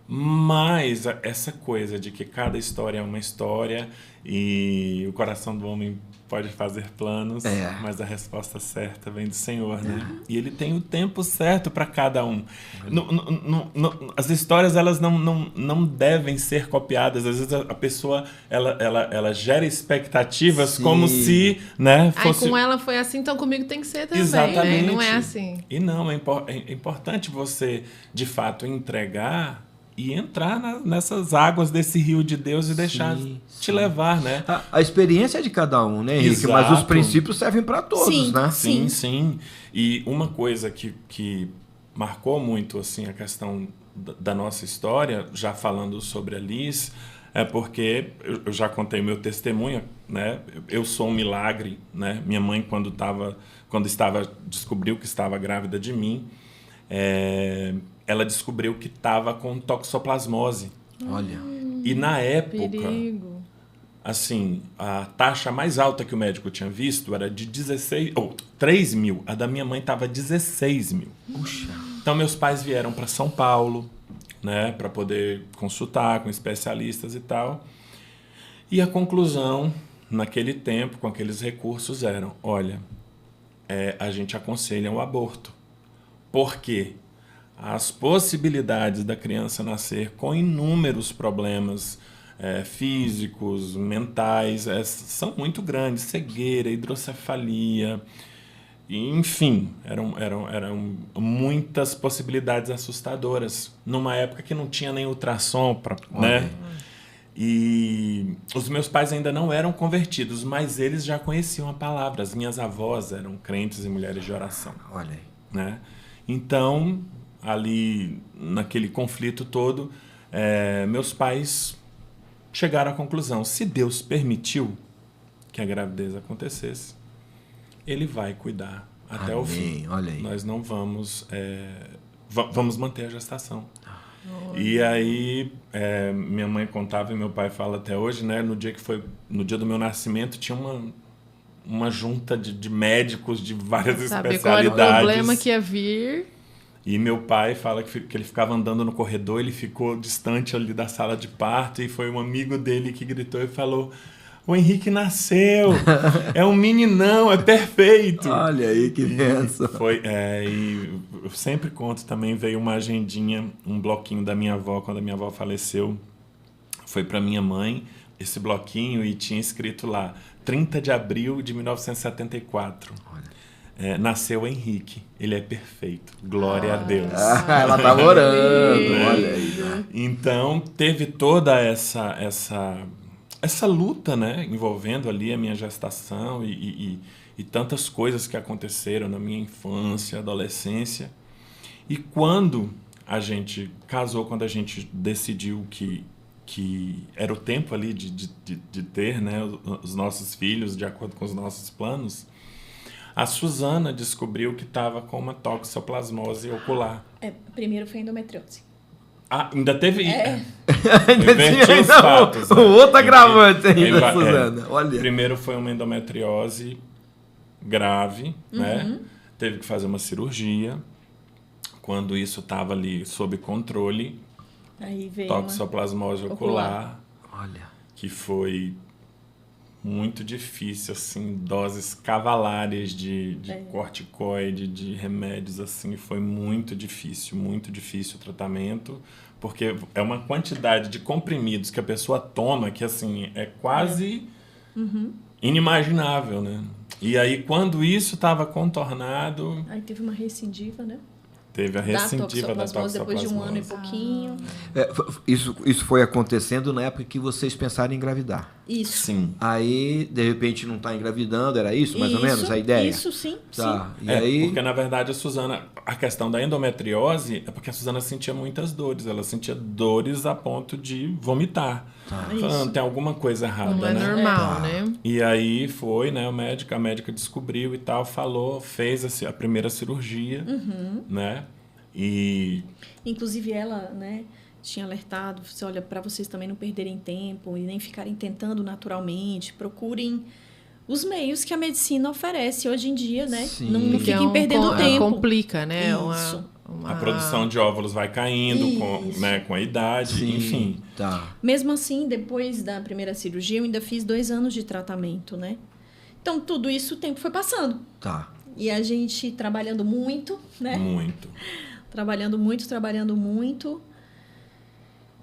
Speaker 1: mas essa coisa de que cada história é uma história e o coração do homem pode fazer planos, mas a resposta certa vem do Senhor, né? E Ele tem o tempo certo para cada um. As histórias, elas não devem ser copiadas. Às vezes a pessoa, ela gera expectativas como se, né, fosse...
Speaker 2: Com ela foi assim, então comigo tem que ser também,
Speaker 1: Exatamente.
Speaker 2: né? Não é assim.
Speaker 1: E não, é importante você, de fato, entregar e entrar nessas águas desse rio de Deus e deixar te levar, né?
Speaker 3: A experiência é de cada um, né, Henrique?
Speaker 1: Exato.
Speaker 3: Mas os princípios servem para todos,
Speaker 4: Sim.
Speaker 3: né?
Speaker 1: Sim. E uma coisa que marcou muito assim, a questão da nossa história, já falando sobre a Liz, é porque eu já contei meu testemunho, né? Eu sou um milagre, né? Minha mãe, descobriu que estava grávida de mim, ela descobriu que estava com toxoplasmose.
Speaker 3: Olha.
Speaker 1: E na época,
Speaker 2: Perigo.
Speaker 1: assim, a taxa mais alta que o médico tinha visto era de 3 mil. A da minha mãe estava 16 mil.
Speaker 3: Puxa.
Speaker 1: Então, meus pais vieram para São Paulo, né, para poder consultar com especialistas e tal. E a conclusão, naquele tempo, com aqueles recursos, eram: olha, a gente aconselha o aborto. Por quê? As possibilidades da criança nascer com inúmeros problemas físicos, mentais, são muito grandes. Cegueira, hidrocefalia, enfim, eram muitas possibilidades assustadoras. Numa época que não tinha nem ultrassom, né? E os meus pais ainda não eram convertidos, mas eles já conheciam a palavra. As minhas avós eram crentes e mulheres de oração.
Speaker 3: Olha aí.
Speaker 1: Né? Então, ali naquele conflito todo, meus pais chegaram à conclusão: se Deus permitiu que a gravidez acontecesse, Ele vai cuidar até o fim.
Speaker 3: Olha aí.
Speaker 1: Nós não vamos vamos manter a gestação. E aí minha mãe contava e meu pai fala até hoje, né? No dia do meu nascimento tinha uma junta de médicos de várias
Speaker 2: Saber
Speaker 1: especialidades.
Speaker 2: qual era o problema que ia vir.
Speaker 1: E meu pai fala que ele ficava andando no corredor, ele ficou distante ali da sala de parto e foi um amigo dele que gritou e falou: o Henrique nasceu, é um meninão, é perfeito.
Speaker 3: Olha aí que benção.
Speaker 1: E eu sempre conto também, veio uma agendinha, um bloquinho da minha avó, quando a minha avó faleceu, foi para minha mãe esse bloquinho e tinha escrito lá 30 de abril de 1974. Nasceu Henrique, ele é perfeito, glória a Deus.
Speaker 3: Ela estava orando, olha aí.
Speaker 1: Então teve toda essa luta, né, envolvendo ali a minha gestação e tantas coisas que aconteceram na minha infância, adolescência. E quando a gente casou, quando a gente decidiu que era o tempo ali de ter, né, os nossos filhos de acordo com os nossos planos, a Suzana descobriu que estava com uma toxoplasmose ocular.
Speaker 4: Primeiro foi endometriose.
Speaker 1: Ainda teve...
Speaker 3: Ainda
Speaker 1: Inverti
Speaker 3: tinha
Speaker 1: os fatos,
Speaker 3: o
Speaker 1: né?
Speaker 3: outro agravante ainda, Suzana. Olha.
Speaker 1: Primeiro foi uma endometriose grave, né? Teve que fazer uma cirurgia. Quando isso estava ali sob controle,
Speaker 4: Aí veio
Speaker 1: toxoplasmose ocular,
Speaker 3: Olha.
Speaker 1: que foi muito difícil, assim, doses cavalares de corticoide, de remédios, assim, foi muito difícil o tratamento, porque é uma quantidade de comprimidos que a pessoa toma que, assim, é quase inimaginável, né? E aí, quando isso estava contornado...
Speaker 4: Aí teve uma recidiva, né?
Speaker 1: Teve a recidiva da toxoplasmose.
Speaker 4: Depois de 1 ano e pouquinho.
Speaker 3: Isso foi acontecendo na época que vocês pensaram em engravidar.
Speaker 4: Isso.
Speaker 1: Sim.
Speaker 3: Aí, de repente, não está engravidando, era isso, mais ou menos, a ideia?
Speaker 4: Isso, sim.
Speaker 3: Tá. E aí...
Speaker 1: Porque, na verdade, a questão da endometriose é porque a Suzana sentia muitas dores. Ela sentia dores a ponto de vomitar.
Speaker 3: Tá.
Speaker 1: Falando, tem alguma coisa errada,
Speaker 2: Não é
Speaker 1: né?
Speaker 2: normal, né?
Speaker 1: E aí foi, né, a médica descobriu e tal, fez a primeira cirurgia, né? E...
Speaker 4: Inclusive ela, né, tinha alertado, olha, para vocês também não perderem tempo e nem ficarem tentando naturalmente, procurem os meios que a medicina oferece hoje em dia, né?
Speaker 3: Sim.
Speaker 4: Não fiquem perdendo tempo.
Speaker 2: Complica, né?
Speaker 4: Isso.
Speaker 1: A produção de óvulos vai caindo com a idade,
Speaker 3: Sim,
Speaker 1: enfim.
Speaker 3: Tá.
Speaker 4: Mesmo assim, depois da primeira cirurgia, eu ainda fiz 2 anos de tratamento, né? Então, tudo isso, o tempo foi passando.
Speaker 3: Tá.
Speaker 4: E a gente trabalhando muito, né?
Speaker 1: Muito.
Speaker 4: Trabalhando muito.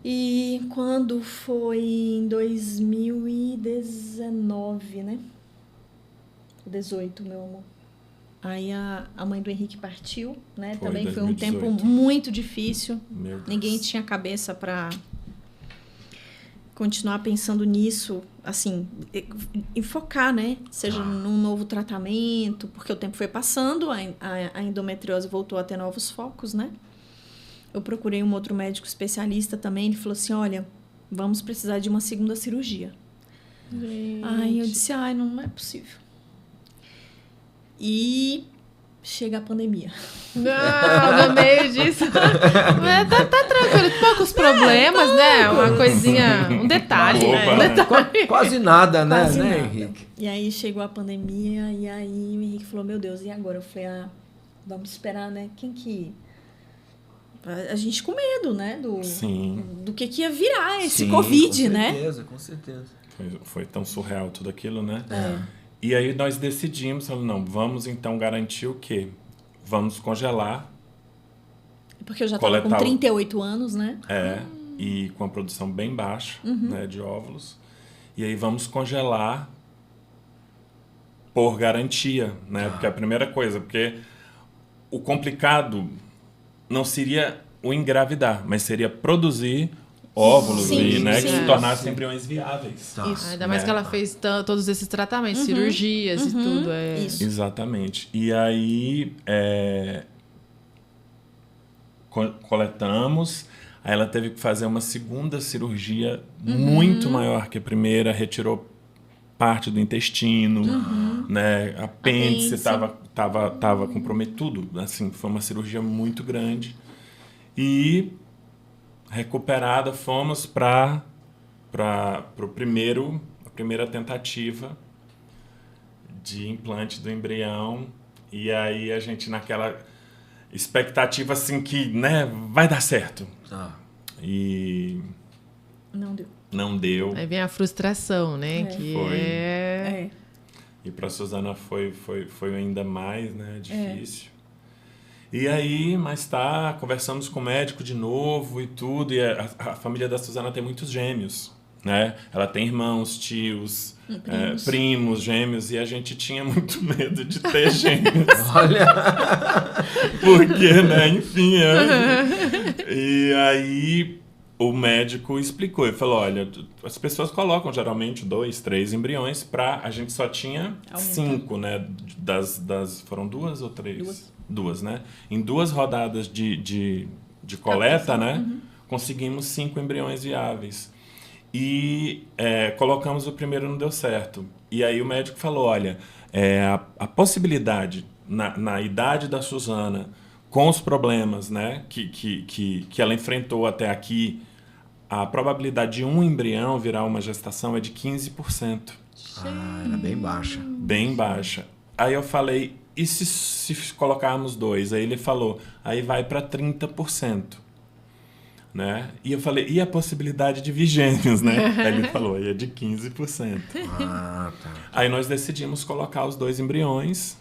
Speaker 4: E quando foi em 2019, né? 18, meu amor. Aí a mãe do Henrique partiu, né?
Speaker 1: Foi,
Speaker 4: Também foi
Speaker 1: 2018.
Speaker 4: um tempo muito difícil.
Speaker 1: Meu Deus.
Speaker 4: Ninguém tinha cabeça para continuar pensando nisso, assim, e focar, né? Seja num novo tratamento, porque o tempo foi passando, a endometriose voltou a ter novos focos, né? Eu procurei um outro médico especialista também, ele falou assim, olha, vamos precisar de uma segunda cirurgia. Aí eu disse, não é possível. E chega a pandemia.
Speaker 2: Não, no meio disso. Mas tá tranquilo, poucos problemas, né? Uma coisinha, um detalhe.
Speaker 1: Opa,
Speaker 2: Um detalhe.
Speaker 3: Quase nada, né,
Speaker 4: Quase nada.
Speaker 3: Henrique?
Speaker 4: E aí chegou a pandemia, e aí o Henrique falou, meu Deus, e agora? Eu falei, vamos esperar, né? Quem que... A gente com medo, né?
Speaker 1: Sim.
Speaker 4: Do que ia virar esse
Speaker 3: Sim,
Speaker 4: Covid, né?
Speaker 3: Com certeza.
Speaker 1: Foi tão surreal tudo aquilo, né?
Speaker 4: É.
Speaker 1: E aí nós decidimos, não, vamos então garantir o quê? Vamos congelar.
Speaker 4: Porque eu já estava com 38 anos, né?
Speaker 1: E com a produção bem baixa, né, de óvulos. E aí vamos congelar por garantia, né? Porque a primeira coisa, porque o complicado não seria o engravidar, mas seria produzir óvulos e, né, que se tornassem embriões viáveis.
Speaker 3: Tá.
Speaker 4: Isso.
Speaker 2: Ainda mais que ela fez todos esses tratamentos, cirurgias e tudo.
Speaker 4: Isso.
Speaker 1: Exatamente. E aí coletamos, aí ela teve que fazer uma segunda cirurgia muito maior que a primeira, retirou parte do intestino, né? Apêndice estava comprometido, tudo. Assim, foi uma cirurgia muito grande. E recuperada, fomos para a primeira tentativa de implante do embrião. E aí a gente naquela expectativa assim que, né, vai dar certo. E não deu.
Speaker 2: Aí vem a frustração, né? Que
Speaker 1: Foi. E para Suzana foi ainda mais, né, difícil. E aí, conversamos com o médico de novo e tudo. E a família da Suzana tem muitos gêmeos. né? Ela tem irmãos, tios, primos, gêmeos, e a gente tinha muito medo de ter gêmeos.
Speaker 3: Olha.
Speaker 1: Porque, né? Enfim. E aí o médico explicou e falou: olha, as pessoas colocam geralmente 2, 3 embriões a gente só tinha 5, né? Foram 2 ou 3? 2, né? Em 2 rodadas de coleta, né? Conseguimos 5 embriões viáveis. E colocamos o primeiro, não deu certo. E aí o médico falou: olha, a possibilidade na idade da Suzana, com os problemas, né, que ela enfrentou até aqui, a probabilidade de um embrião virar uma gestação é de 15%.
Speaker 3: Era bem baixa.
Speaker 1: Bem baixa. Aí eu falei: e se colocarmos 2? Aí ele falou: aí vai para 30%. Né? E eu falei: e a possibilidade de vir gêmeos, né? Aí ele falou: aí é de 15%.
Speaker 3: Tá.
Speaker 1: Aí nós decidimos colocar os 2 embriões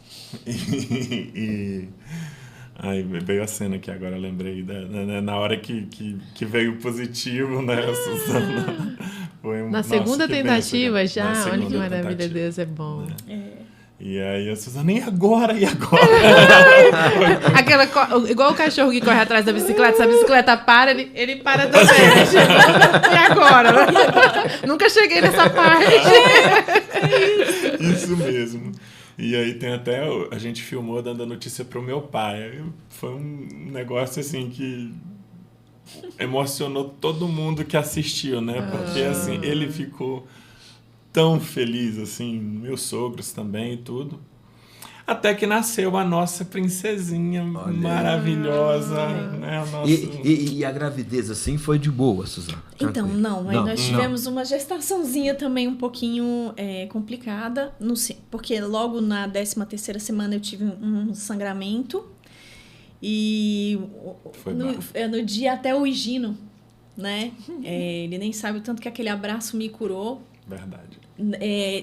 Speaker 1: aí veio a cena que agora eu lembrei, na hora que veio o positivo, né, Suzana?
Speaker 2: Na segunda tentativa
Speaker 1: benção,
Speaker 2: já,
Speaker 1: na segunda
Speaker 2: olha que maravilha,
Speaker 1: tentativa.
Speaker 2: Deus é bom.
Speaker 1: E aí a Suzana: e agora?
Speaker 2: Igual o cachorro que corre atrás da bicicleta, se a bicicleta para, ele para também. E agora? Nunca cheguei nessa parte.
Speaker 1: Isso mesmo. E aí tem até... A gente filmou dando a notícia pro meu pai. Foi um negócio assim que emocionou todo mundo que assistiu, né? Porque assim, ele ficou tão feliz, assim, meus sogros também e tudo. Até que nasceu a nossa princesinha maravilhosa, né?
Speaker 3: E a gravidez, assim, foi de boa, Suzana?
Speaker 4: Então, não. Aí nós tivemos uma gestaçãozinha também um pouquinho complicada, porque logo na 13ª semana eu tive um sangramento. E no dia até o Higino, né? Ele nem sabe o tanto que aquele abraço me curou.
Speaker 1: Verdade.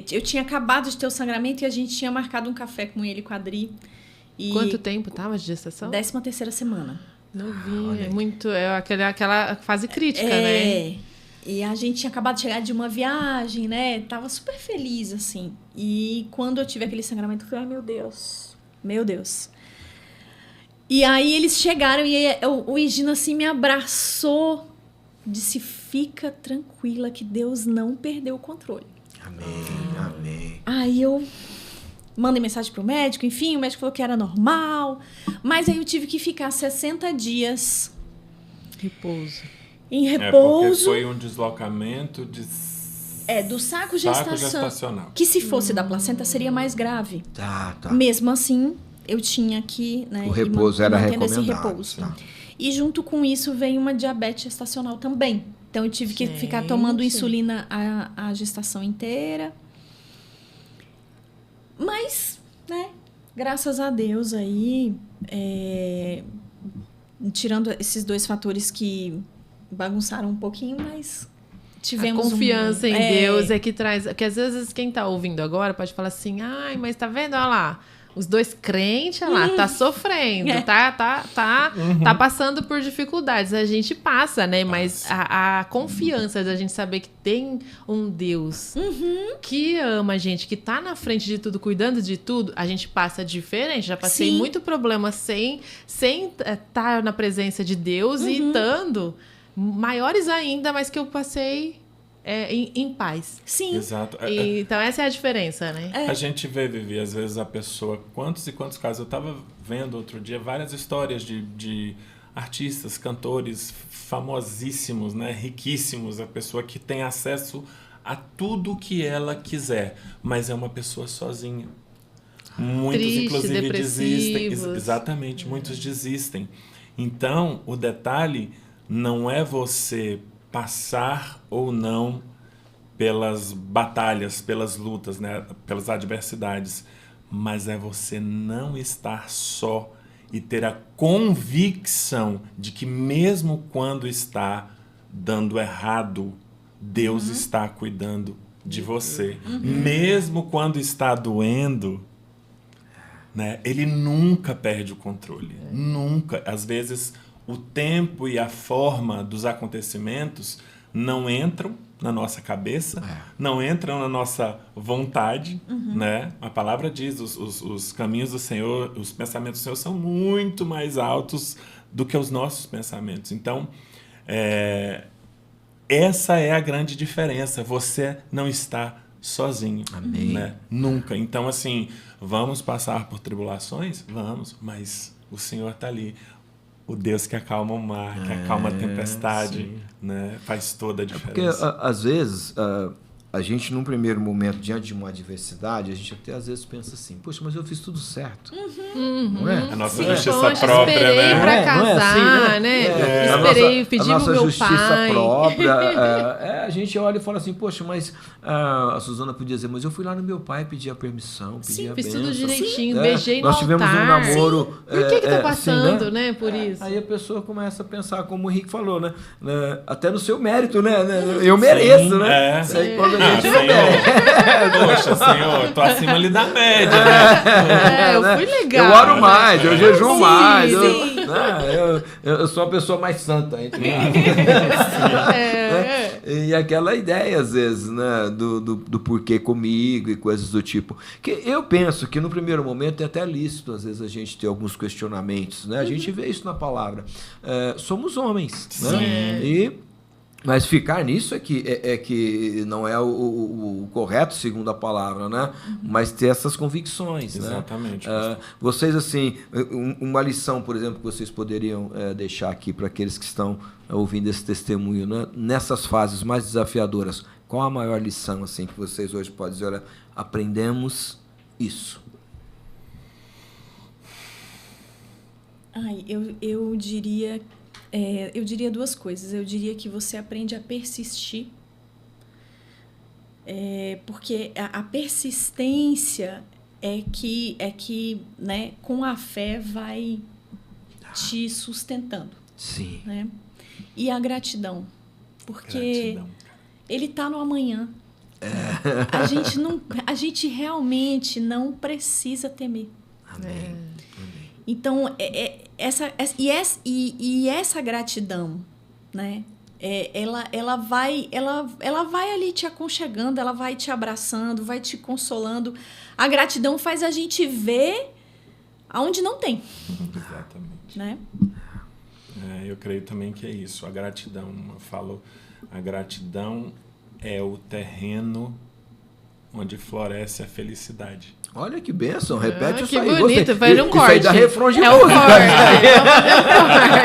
Speaker 4: Eu tinha acabado de ter o sangramento e a gente tinha marcado um café com ele, com a Adri.
Speaker 2: Quanto tempo estava de gestação?
Speaker 4: 13ª semana.
Speaker 2: Novinha, muito. Aquela fase crítica, né?
Speaker 4: E a gente tinha acabado de chegar de uma viagem, né? Tava super feliz, assim. E quando eu tive aquele sangramento, eu falei: ai, meu Deus. Meu Deus. E aí eles chegaram e o Higino, assim, me abraçou. Disse: fica tranquila que Deus não perdeu o controle.
Speaker 3: Amém.
Speaker 4: Aí eu mandei mensagem pro médico, enfim, o médico falou que era normal. Mas aí eu tive que ficar 60 dias...
Speaker 2: Repouso.
Speaker 4: Em repouso.
Speaker 1: Porque foi um deslocamento
Speaker 4: do saco gestacional. Que se fosse da placenta seria mais grave.
Speaker 3: Tá.
Speaker 4: Mesmo assim, eu tinha que... Né,
Speaker 3: o repouso era recomendado.
Speaker 4: Esse repouso. Tá. E junto com isso veio uma diabetes gestacional também. Então eu tive que ficar tomando insulina a gestação inteira. Mas, né, graças a Deus aí, tirando esses 2 fatores que bagunçaram um pouquinho, mas tivemos
Speaker 2: a confiança em Deus é que traz... Porque às vezes quem tá ouvindo agora pode falar assim: ai, mas tá vendo, olha lá, os 2 crentes, olha lá, tá sofrendo, tá passando por dificuldades. A gente passa, né? Mas a confiança da gente saber que tem um Deus que ama a gente, que tá na frente de tudo, cuidando de tudo, a gente passa diferente. Já passei muito problema sem estar na presença de Deus e estando maiores ainda, mas que eu passei... em paz.
Speaker 4: Sim.
Speaker 1: Exato.
Speaker 2: Então essa é a diferença, né?
Speaker 1: A gente vê, Vivi, às vezes a pessoa... Quantos e quantos casos? Eu estava vendo outro dia várias histórias de artistas, cantores famosíssimos, né? Riquíssimos. A pessoa que tem acesso a tudo que ela quiser, mas é uma pessoa sozinha. Muitos,
Speaker 2: triste,
Speaker 1: inclusive, desistem.
Speaker 2: depressivos.
Speaker 1: Exatamente, muitos desistem. Então, o detalhe não é você passar ou não pelas batalhas, pelas lutas, né? Pelas adversidades, mas é você não estar só e ter a convicção de que mesmo quando está dando errado, Deus está cuidando de você. Mesmo quando está doendo, né? Ele nunca perde o controle. Nunca. Às vezes, o tempo e a forma dos acontecimentos não entram na nossa cabeça, não entram na nossa vontade, né? A palavra diz, os caminhos do Senhor, os pensamentos do Senhor são muito mais altos do que os nossos pensamentos. Então, essa é a grande diferença. Você não está sozinho.
Speaker 3: Amém.
Speaker 1: Né? Nunca. Então, assim, vamos passar por tribulações? Vamos, mas o Senhor está ali. O Deus que acalma o mar, que acalma a tempestade, né? Faz toda a diferença.
Speaker 3: Porque, às vezes, a gente, num primeiro momento, diante de uma adversidade, a gente até às vezes pensa assim, poxa, mas eu fiz tudo certo. Não é?
Speaker 1: A nossa
Speaker 2: Sim,
Speaker 1: justiça
Speaker 2: poxa,
Speaker 1: própria,
Speaker 2: esperei
Speaker 1: né?
Speaker 2: pra
Speaker 3: Não é
Speaker 2: casar,
Speaker 3: assim,
Speaker 2: né?
Speaker 3: A
Speaker 2: Esperei, pedi pro
Speaker 3: nossa
Speaker 2: meu
Speaker 3: justiça
Speaker 2: pai.
Speaker 3: própria. A gente olha e fala assim, poxa, mas a Suzana podia dizer, mas eu fui lá no meu pai pedir a permissão, pedir a
Speaker 2: Fiz
Speaker 3: bênção.
Speaker 2: tudo direitinho,
Speaker 3: Sim,
Speaker 2: beijei no
Speaker 3: Nós tivemos um
Speaker 2: altar.
Speaker 3: namoro...
Speaker 2: Por que tá
Speaker 3: assim,
Speaker 2: passando, né, por isso?
Speaker 3: Aí a pessoa começa a pensar, como o Henrique falou, né? Até no seu mérito, né? Eu mereço, né? Aí, quando a gente não merece.
Speaker 1: Poxa, Senhor, tô acima ali da média, né?
Speaker 2: Eu fui legal.
Speaker 3: Eu oro mais, eu jejuo
Speaker 2: Sim,
Speaker 3: mais.
Speaker 2: sim.
Speaker 3: Eu sou a pessoa mais santa. Entre E aquela ideia, às vezes, né, do porquê comigo e coisas do tipo. Que eu penso que no primeiro momento é até lícito, às vezes, a gente ter alguns questionamentos. Né? A gente vê isso na palavra. Somos homens. Né? Mas ficar nisso é que não é o correto, segundo a palavra, né? Mas ter essas convicções.
Speaker 1: Exatamente.
Speaker 3: Né? Vocês, assim, uma lição, por exemplo, que vocês poderiam deixar aqui para aqueles que estão ouvindo esse testemunho, né? Nessas fases mais desafiadoras, qual a maior lição assim, que vocês hoje podem dizer, olha, aprendemos isso?
Speaker 4: Eu diria duas coisas. Eu diria que você aprende a persistir, porque a persistência é que, né, com a fé vai te sustentando.
Speaker 3: Sim.
Speaker 4: Né? E a gratidão, porque ele está no amanhã. A gente realmente não precisa temer.
Speaker 3: Amém.
Speaker 4: Então, essa gratidão, né? Ela vai ali te aconchegando, ela vai te abraçando, vai te consolando. A gratidão faz a gente ver aonde não tem.
Speaker 1: Exatamente.
Speaker 4: Né?
Speaker 1: Eu creio também que é isso. A gratidão, eu falo, a gratidão é o terreno onde floresce a felicidade.
Speaker 3: Olha que bênção, repete isso
Speaker 2: que
Speaker 3: aí.
Speaker 2: bonito, vai num corte.
Speaker 3: Isso aí dá refrão de
Speaker 2: música.
Speaker 3: música.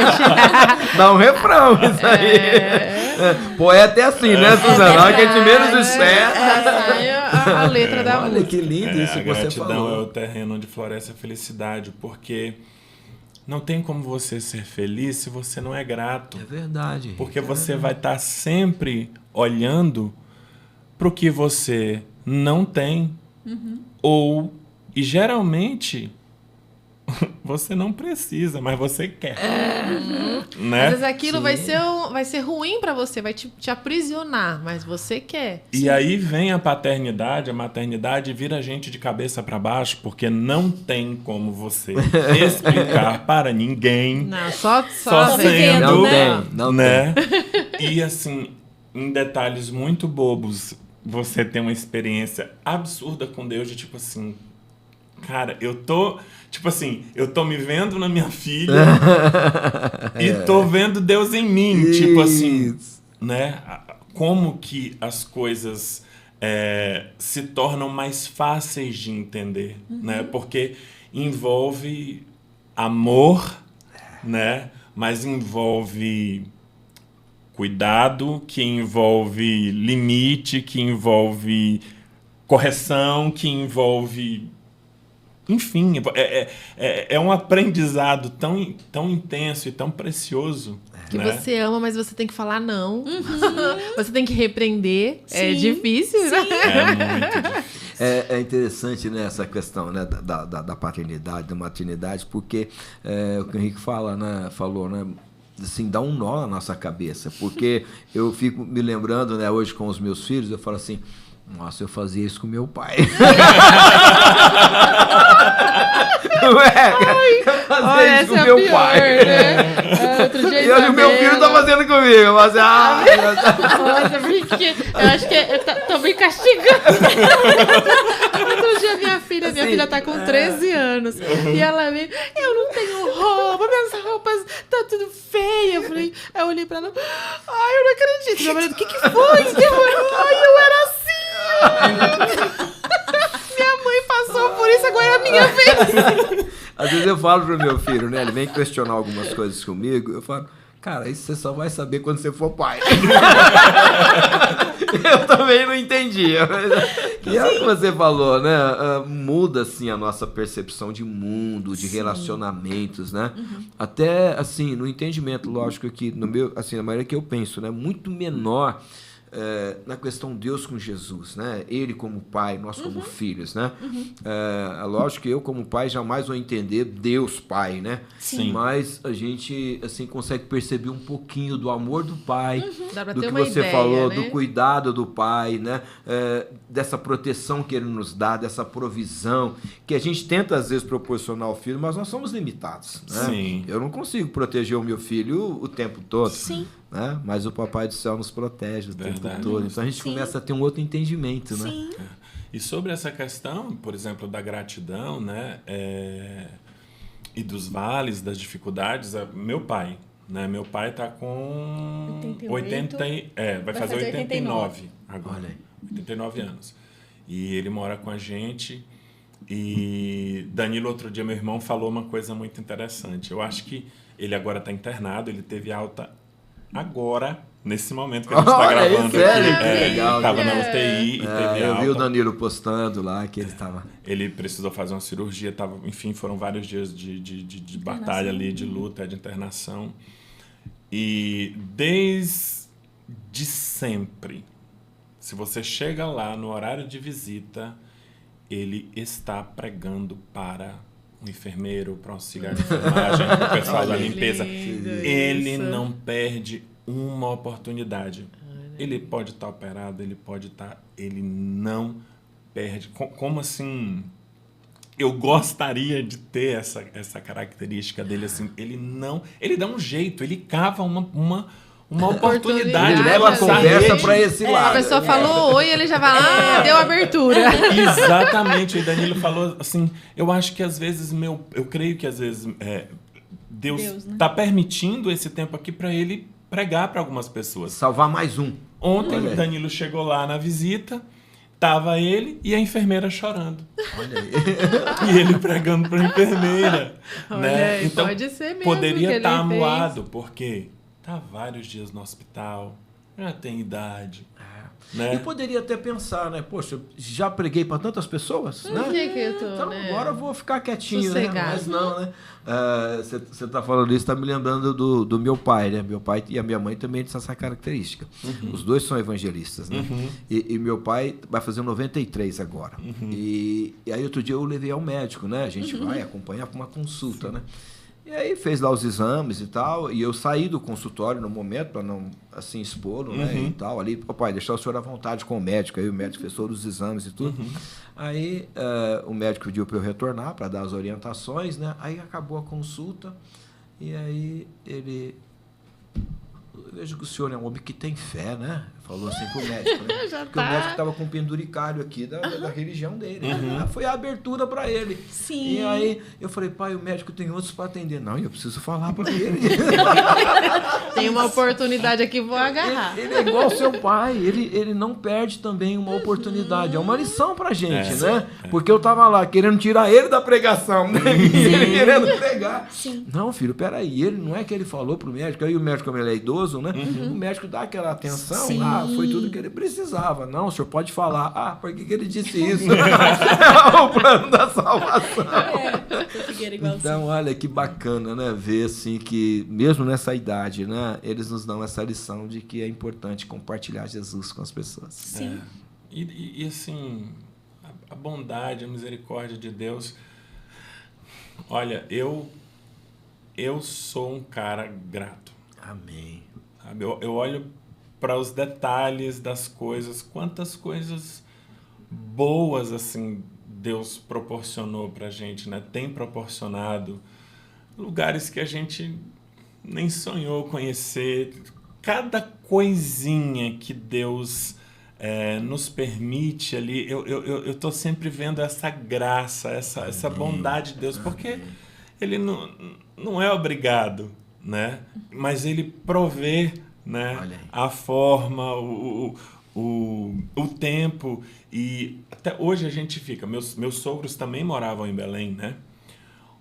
Speaker 2: Corte.
Speaker 3: Dá um refrão isso aí. Poeta é assim, né, Suzana? Na hora que a gente menos espera.
Speaker 2: A letra da
Speaker 3: Olha
Speaker 2: música.
Speaker 3: que lindo isso
Speaker 1: A
Speaker 3: que você
Speaker 1: gratidão
Speaker 3: falou.
Speaker 1: é o terreno onde floresce a felicidade, porque não tem como você ser feliz se você não é grato.
Speaker 3: É verdade.
Speaker 1: Porque você vai estar sempre olhando para o que você não tem. E geralmente você não precisa, mas você quer. Né?
Speaker 2: Às vezes aquilo vai ser ruim pra você, vai te aprisionar, mas você quer.
Speaker 1: E aí vem a paternidade, a maternidade, e vira a gente de cabeça para baixo, porque não tem como você explicar para ninguém.
Speaker 2: Não, só
Speaker 1: sendo,
Speaker 3: não
Speaker 1: né? E assim, em detalhes muito bobos, você tem uma experiência absurda com Deus de tipo assim, cara, eu tô me vendo na minha filha e tô vendo Deus em mim,
Speaker 3: Isso.
Speaker 1: tipo assim, né? Como que as coisas se tornam mais fáceis de entender, né? Porque envolve amor, né? Mas envolve cuidado, que envolve limite, que envolve correção, que envolve... Enfim, é um aprendizado tão intenso e tão precioso.
Speaker 2: Que
Speaker 1: né?
Speaker 2: você ama, mas você tem que falar não. Você tem que repreender. É difícil, né?
Speaker 1: É muito difícil.
Speaker 3: É interessante, né, essa questão, né, da paternidade, da maternidade, porque o que o Henrique falou, né, assim, dá um nó na nossa cabeça, porque eu fico me lembrando, né, hoje com os meus filhos, eu falo assim, nossa, eu fazia isso com meu pai. Não é? Eu fazer isso com o meu
Speaker 2: pior,
Speaker 3: pai.
Speaker 2: Né? Outro dia,
Speaker 3: E hoje o meu filho tá fazendo comigo. Mas,
Speaker 2: Nossa, porque eu acho que tô me castigando. Outro dia minha filha tá com 13 anos. E ela veio, eu não tenho roupa, minhas roupas tá tudo feia. Aí eu olhei pra ela, ai, eu não acredito. Meu marido, o que foi? Ai, eu era assim. Minha mãe passou por isso, agora é a minha vez.
Speaker 3: Às vezes eu falo pro meu filho, né? Ele vem questionar algumas coisas comigo. Eu falo, cara, isso você só vai saber quando você for pai. Eu também não entendia. E é o que você falou, né? Muda, assim, a nossa percepção de mundo, de relacionamentos, né? Até, assim, no entendimento, lógico que, no meu, assim, na maneira que eu penso, né? Muito menor na questão Deus com Jesus, né? Ele como pai, nós como filhos, né? Lógico que eu como pai jamais vou entender Deus pai, né?
Speaker 1: Sim.
Speaker 3: Mas a gente assim consegue perceber um pouquinho do amor do pai,
Speaker 2: Dá pra
Speaker 3: do
Speaker 2: ter
Speaker 3: que
Speaker 2: uma
Speaker 3: você
Speaker 2: ideia,
Speaker 3: falou,
Speaker 2: né?
Speaker 3: do cuidado do pai, né? Dessa proteção que ele nos dá, dessa provisão que a gente tenta às vezes proporcionar ao filho, mas nós somos limitados, né?
Speaker 1: Sim.
Speaker 3: Eu não consigo proteger o meu filho o tempo todo.
Speaker 4: Sim.
Speaker 3: Né? Mas o Papai do Céu nos protege o tempo
Speaker 1: Verdade.
Speaker 3: todo. Então a gente
Speaker 4: Sim.
Speaker 3: começa a ter um outro entendimento, né?
Speaker 4: Sim.
Speaker 1: E sobre essa questão, por exemplo, da gratidão, né? E dos vales, das dificuldades, meu pai, né? Meu pai está com
Speaker 4: 88.
Speaker 1: vai fazer 89 agora.
Speaker 3: Olha aí.
Speaker 1: 89 anos. E ele mora com a gente. E Danilo, outro dia, meu irmão, falou uma coisa muito interessante. Eu acho que ele agora está internado, ele teve alta agora, nesse momento que a gente está
Speaker 3: Olha aí,
Speaker 1: gravando
Speaker 3: sério?
Speaker 1: aqui.
Speaker 3: Que legal.
Speaker 1: Estava na UTI e teve
Speaker 3: Eu
Speaker 1: alta.
Speaker 3: vi o Danilo postando lá que ele estava.
Speaker 1: Ele precisou fazer uma cirurgia, enfim, foram vários dias de batalha ali, de luta, de internação. E desde sempre, se você chega lá no horário de visita, ele está pregando para um enfermeiro, para um auxiliar de enfermagem, para o pessoal da limpeza. Ele não perde uma oportunidade. Ele pode estar operado, ele não perde. Como assim? Eu gostaria de ter essa característica dele, assim. Ele dá um jeito, ele cava uma oportunidade.
Speaker 3: Ele
Speaker 1: pra
Speaker 3: leva a
Speaker 1: lançar
Speaker 3: conversa
Speaker 1: rede.
Speaker 3: para esse
Speaker 2: A
Speaker 3: lado.
Speaker 2: pessoa falou oi, ele já vai, deu abertura.
Speaker 1: Exatamente, o Danilo falou assim, eu acho que às vezes, eu creio que às vezes Deus está permitindo esse tempo aqui para ele pregar para algumas pessoas.
Speaker 3: Salvar mais um.
Speaker 1: Ontem
Speaker 3: Olha
Speaker 1: o
Speaker 3: aí.
Speaker 1: Danilo chegou lá na visita, tava ele e a enfermeira chorando.
Speaker 3: Olha aí.
Speaker 1: E ele pregando para a enfermeira.
Speaker 2: Olha
Speaker 1: né?
Speaker 2: aí,
Speaker 1: Então,
Speaker 2: pode ser mesmo que
Speaker 1: poderia
Speaker 2: ele
Speaker 1: estar
Speaker 2: fez.
Speaker 1: amuado, porque tá vários dias no hospital, já tem idade. Né?
Speaker 3: E poderia até pensar, né? Poxa, já preguei para tantas pessoas, né?
Speaker 2: Por que eu tô,
Speaker 3: Então
Speaker 2: né?
Speaker 3: agora eu vou ficar quietinho, né?
Speaker 2: Sossegado.
Speaker 3: Mas não, né? Você tá falando isso, tá me lembrando do meu pai, né? Meu pai e a minha mãe também têm essa característica. Os dois são evangelistas, né? E meu pai vai fazer 93 agora. E aí outro dia eu levei ao médico, né? A gente vai acompanhar para uma consulta, né? E aí fez lá os exames e tal, e eu saí do consultório no momento para não, assim, expor, né, e tal, ali, papai, deixar o senhor à vontade com o médico, aí o médico fez todos os exames e tudo. Aí o médico pediu para eu retornar para dar as orientações, né, aí acabou a consulta, e aí ele... Eu vejo que o senhor é um homem que tem fé, né? Falou assim pro médico, né? Porque o médico estava com um penduricário aqui da religião dele. Né? Foi a abertura para ele.
Speaker 4: Sim.
Speaker 3: E aí eu falei, pai, o médico tem outros para atender. Não, eu preciso falar para ele.
Speaker 2: Tem uma oportunidade aqui, vou agarrar.
Speaker 3: Ele é igual ao seu pai, ele não perde também uma oportunidade. É uma lição pra gente, né? Porque eu tava lá querendo tirar ele da pregação, né? E ele querendo pregar.
Speaker 4: Sim.
Speaker 3: Não, filho, peraí, ele não é que ele falou pro médico, aí o médico, como ele é idoso, né? O médico dá aquela atenção,
Speaker 4: Sim.
Speaker 3: foi tudo que ele precisava. Não, o senhor pode falar, por que ele disse isso? É o plano da salvação.
Speaker 4: Figueira igualzinho.
Speaker 3: Então, olha que bacana, né? Ver assim que, mesmo nessa idade, né? Eles nos dão essa lição de que é importante compartilhar Jesus com as pessoas.
Speaker 4: Sim.
Speaker 1: E assim, a bondade, a misericórdia de Deus. Olha, eu sou um cara grato.
Speaker 3: Amém.
Speaker 1: Sabe? Eu olho para os detalhes das coisas, quantas coisas boas assim Deus proporcionou para a gente, né? Tem proporcionado. lugares que a gente nem sonhou conhecer. Cada coisinha que Deus nos permite ali, eu estou sempre vendo essa graça, essa bondade de Deus, porque Ele não é obrigado, né? Mas Ele provê, né? A forma, o tempo. E até hoje a gente fica... Meus sogros também moravam em Belém, né?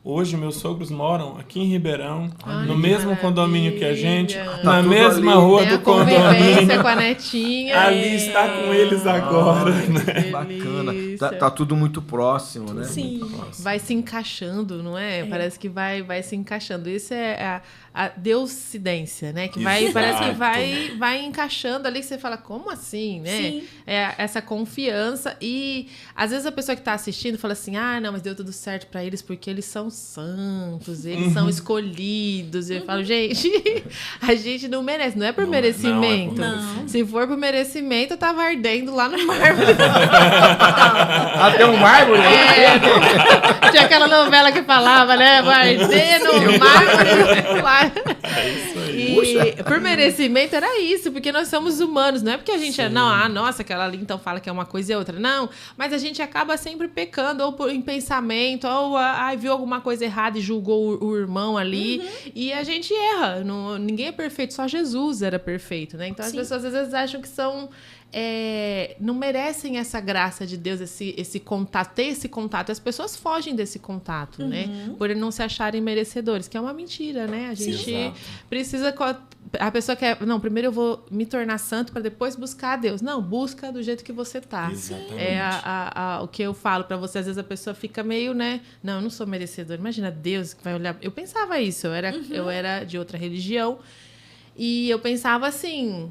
Speaker 1: Hoje meus sogros moram aqui em Ribeirão, no mesmo condomínio que a gente, na mesma rua do condomínio.
Speaker 2: Com a netinha.
Speaker 1: Ali está com eles agora, né?
Speaker 3: Bacana. Tá tudo muito próximo, né?
Speaker 4: Sim.
Speaker 3: Próximo.
Speaker 2: Vai se encaixando, não é? Parece que vai se encaixando. Isso é a deusidência, né? Que parece que vai encaixando ali, que você fala, como assim, né?
Speaker 4: Sim.
Speaker 2: É essa confiança. E às vezes a pessoa que está assistindo fala assim, não, mas deu tudo certo para eles porque eles são santos, eles são escolhidos. Eu falo, gente, a gente não merece, não é por merecimento.
Speaker 4: Não.
Speaker 2: Se for por merecimento, eu tava ardendo lá no mármore.
Speaker 3: Até um mármore?
Speaker 2: Tinha aquela novela que falava, né? Vai arder no mármore lá.
Speaker 1: É isso aí.
Speaker 2: E por merecimento era isso, porque nós somos humanos, não é porque a gente nossa, aquela ali então fala que é uma coisa e outra. Não, mas a gente acaba sempre pecando, ou em pensamento, ou viu alguma coisa errada e julgou o irmão ali, e a gente erra. Ninguém é perfeito, só Jesus era perfeito, né? Então as pessoas às vezes acham que são... não merecem essa graça de Deus, esse contato, ter esse contato. As pessoas fogem desse contato, né? Por não se acharem merecedores, que é uma mentira, né? A gente precisa... A pessoa quer... Não, primeiro eu vou me tornar santo para depois buscar a Deus. Não, busca do jeito que você tá.
Speaker 1: Exatamente.
Speaker 2: O que eu falo para você, às vezes a pessoa fica meio, né? Não, eu não sou merecedor. Imagina Deus que vai olhar... Eu pensava isso, eu era de outra religião e eu pensava assim...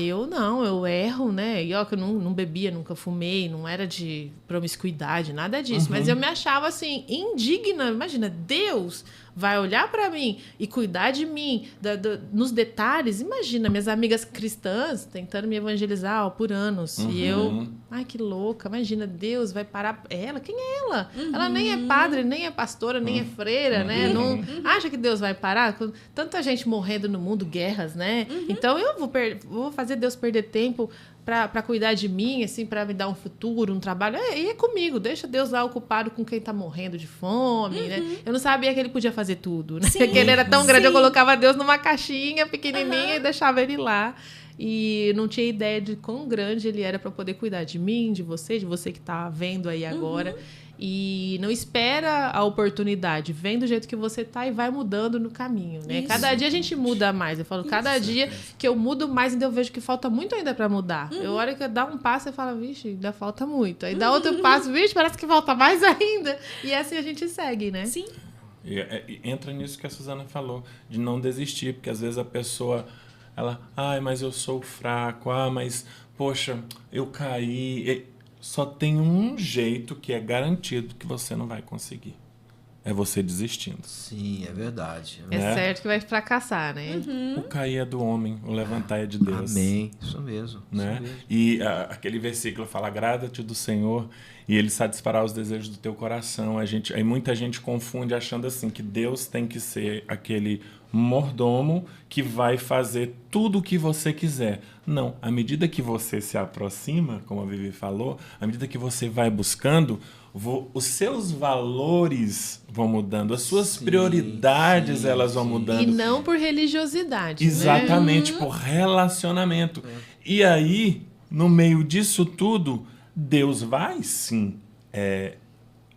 Speaker 2: eu erro, né? E que eu não bebia, nunca fumei, não era de promiscuidade, nada disso. Mas eu me achava, assim, indigna. Imagina, Deus vai olhar para mim e cuidar de mim nos detalhes. Imagina, minhas amigas cristãs tentando me evangelizar por anos. E eu, que louca, imagina, Deus vai parar ela? Quem é ela? Ela nem é padre, nem é pastora, nem é freira, né? Não acha que Deus vai parar? Tanta gente morrendo no mundo, guerras, né? Então eu vou fazer Deus perder tempo para cuidar de mim, assim, para me dar um futuro, um trabalho. E é comigo, deixa Deus lá ocupado com quem tá morrendo de fome, né? Eu não sabia que ele podia fazer tudo, né? Porque ele era tão grande, eu colocava Deus numa caixinha pequenininha e deixava ele lá. E não tinha ideia de quão grande ele era para poder cuidar de mim, de você que tá vendo aí agora. E não espera a oportunidade, vem do jeito que você tá e vai mudando no caminho, né? Isso. Cada dia a gente muda mais. Eu falo, cada dia que eu mudo mais, ainda eu vejo que falta muito ainda para mudar. Eu olho que dá um passo e falo, vixe, ainda falta muito. Aí dá outro passo, vixe, parece que falta mais ainda. E assim a gente segue, né?
Speaker 4: Sim.
Speaker 1: E entra nisso que a Suzana falou, de não desistir, porque às vezes a pessoa, ela, mas eu sou fraco, mas, poxa, eu caí. Só tem um jeito que é garantido que você não vai conseguir. É você desistindo.
Speaker 3: Sim, é verdade.
Speaker 2: É certo que vai fracassar, né?
Speaker 1: O cair é do homem, o levantar é de Deus.
Speaker 3: Amém. Isso mesmo.
Speaker 1: Né?
Speaker 3: Isso mesmo.
Speaker 1: E aquele versículo fala, agrada-te do Senhor e Ele satisfará os desejos do teu coração. Aí muita gente confunde achando assim, que Deus tem que ser aquele mordomo que vai fazer tudo o que você quiser. Não, à medida que você se aproxima, como a Vivi falou, à medida que você vai buscando, os seus valores vão mudando, as suas prioridades elas vão mudando.
Speaker 2: E não por religiosidade.
Speaker 1: Exatamente,
Speaker 2: né?
Speaker 1: Por relacionamento. E aí, no meio disso tudo, Deus vai sim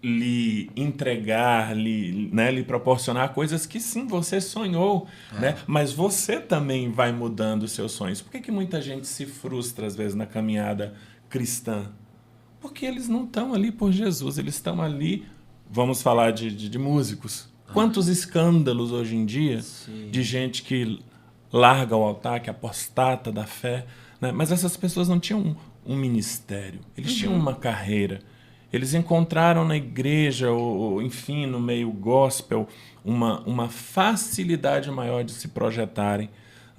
Speaker 1: lhe entregar, lhe proporcionar coisas que sim, você sonhou, né? Mas você também vai mudando os seus sonhos. Por que muita gente se frustra, às vezes, na caminhada cristã? Porque eles não estão ali por Jesus, eles estão ali, vamos falar de músicos. Quantos escândalos hoje em dia de gente que larga o altar, que apostata da fé, né? Mas essas pessoas não tinham um ministério, eles tinham uma carreira. Eles encontraram na igreja, ou enfim, no meio gospel, uma facilidade maior de se projetarem,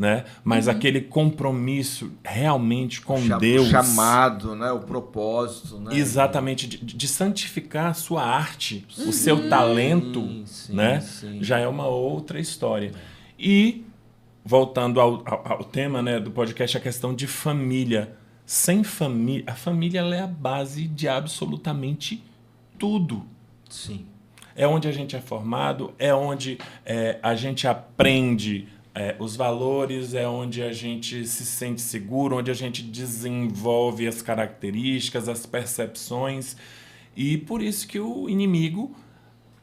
Speaker 1: né? Mas aquele compromisso realmente com Deus.
Speaker 3: O chamado, né? O propósito, né?
Speaker 1: Exatamente, de santificar a sua arte, o seu talento, né? Já é uma outra história. E, voltando ao tema, né, do podcast, a questão de família. Sem família, a família ela é a base de absolutamente tudo.
Speaker 3: Sim.
Speaker 1: É onde a gente é formado, é onde a gente aprende os valores, é onde a gente se sente seguro, onde a gente desenvolve as características, as percepções. E por isso que o inimigo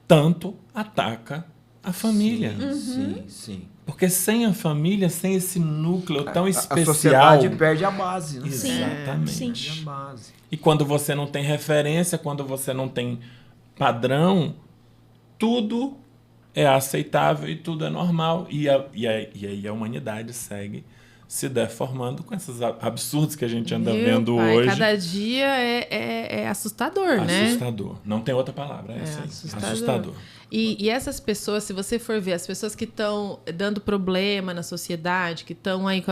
Speaker 1: tanto ataca a família.
Speaker 3: Sim.
Speaker 1: Porque sem a família, sem esse núcleo tão especial...
Speaker 3: A sociedade perde a base, né?
Speaker 1: Exatamente.
Speaker 4: Sim.
Speaker 3: Perde a base.
Speaker 1: E quando você não tem referência, quando você não tem padrão, tudo é aceitável e tudo é normal. E aí a humanidade segue se deformando com esses absurdos que a gente anda vendo hoje.
Speaker 2: Cada dia é assustador, né?
Speaker 1: Assustador. Não tem outra palavra. Assustador.
Speaker 2: E essas pessoas, se você for ver, as pessoas que estão dando problema na sociedade, que estão aí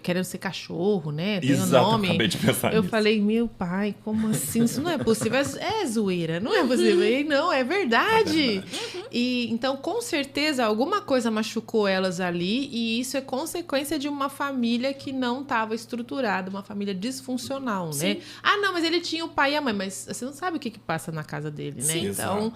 Speaker 2: querendo ser cachorro, né? Tem
Speaker 1: Exato,
Speaker 2: o nome.
Speaker 1: acabei de pensar
Speaker 2: Eu
Speaker 1: nisso.
Speaker 2: falei, meu pai, como assim? Isso não é possível. É zoeira, não é possível. E não, é verdade. E então, com certeza, alguma coisa machucou elas ali e isso é consequência de uma família que não estava estruturada, uma família disfuncional, né? Ah, não, mas ele tinha o pai e a mãe, mas você não sabe o que passa na casa dele, né?
Speaker 1: Sim,
Speaker 2: então,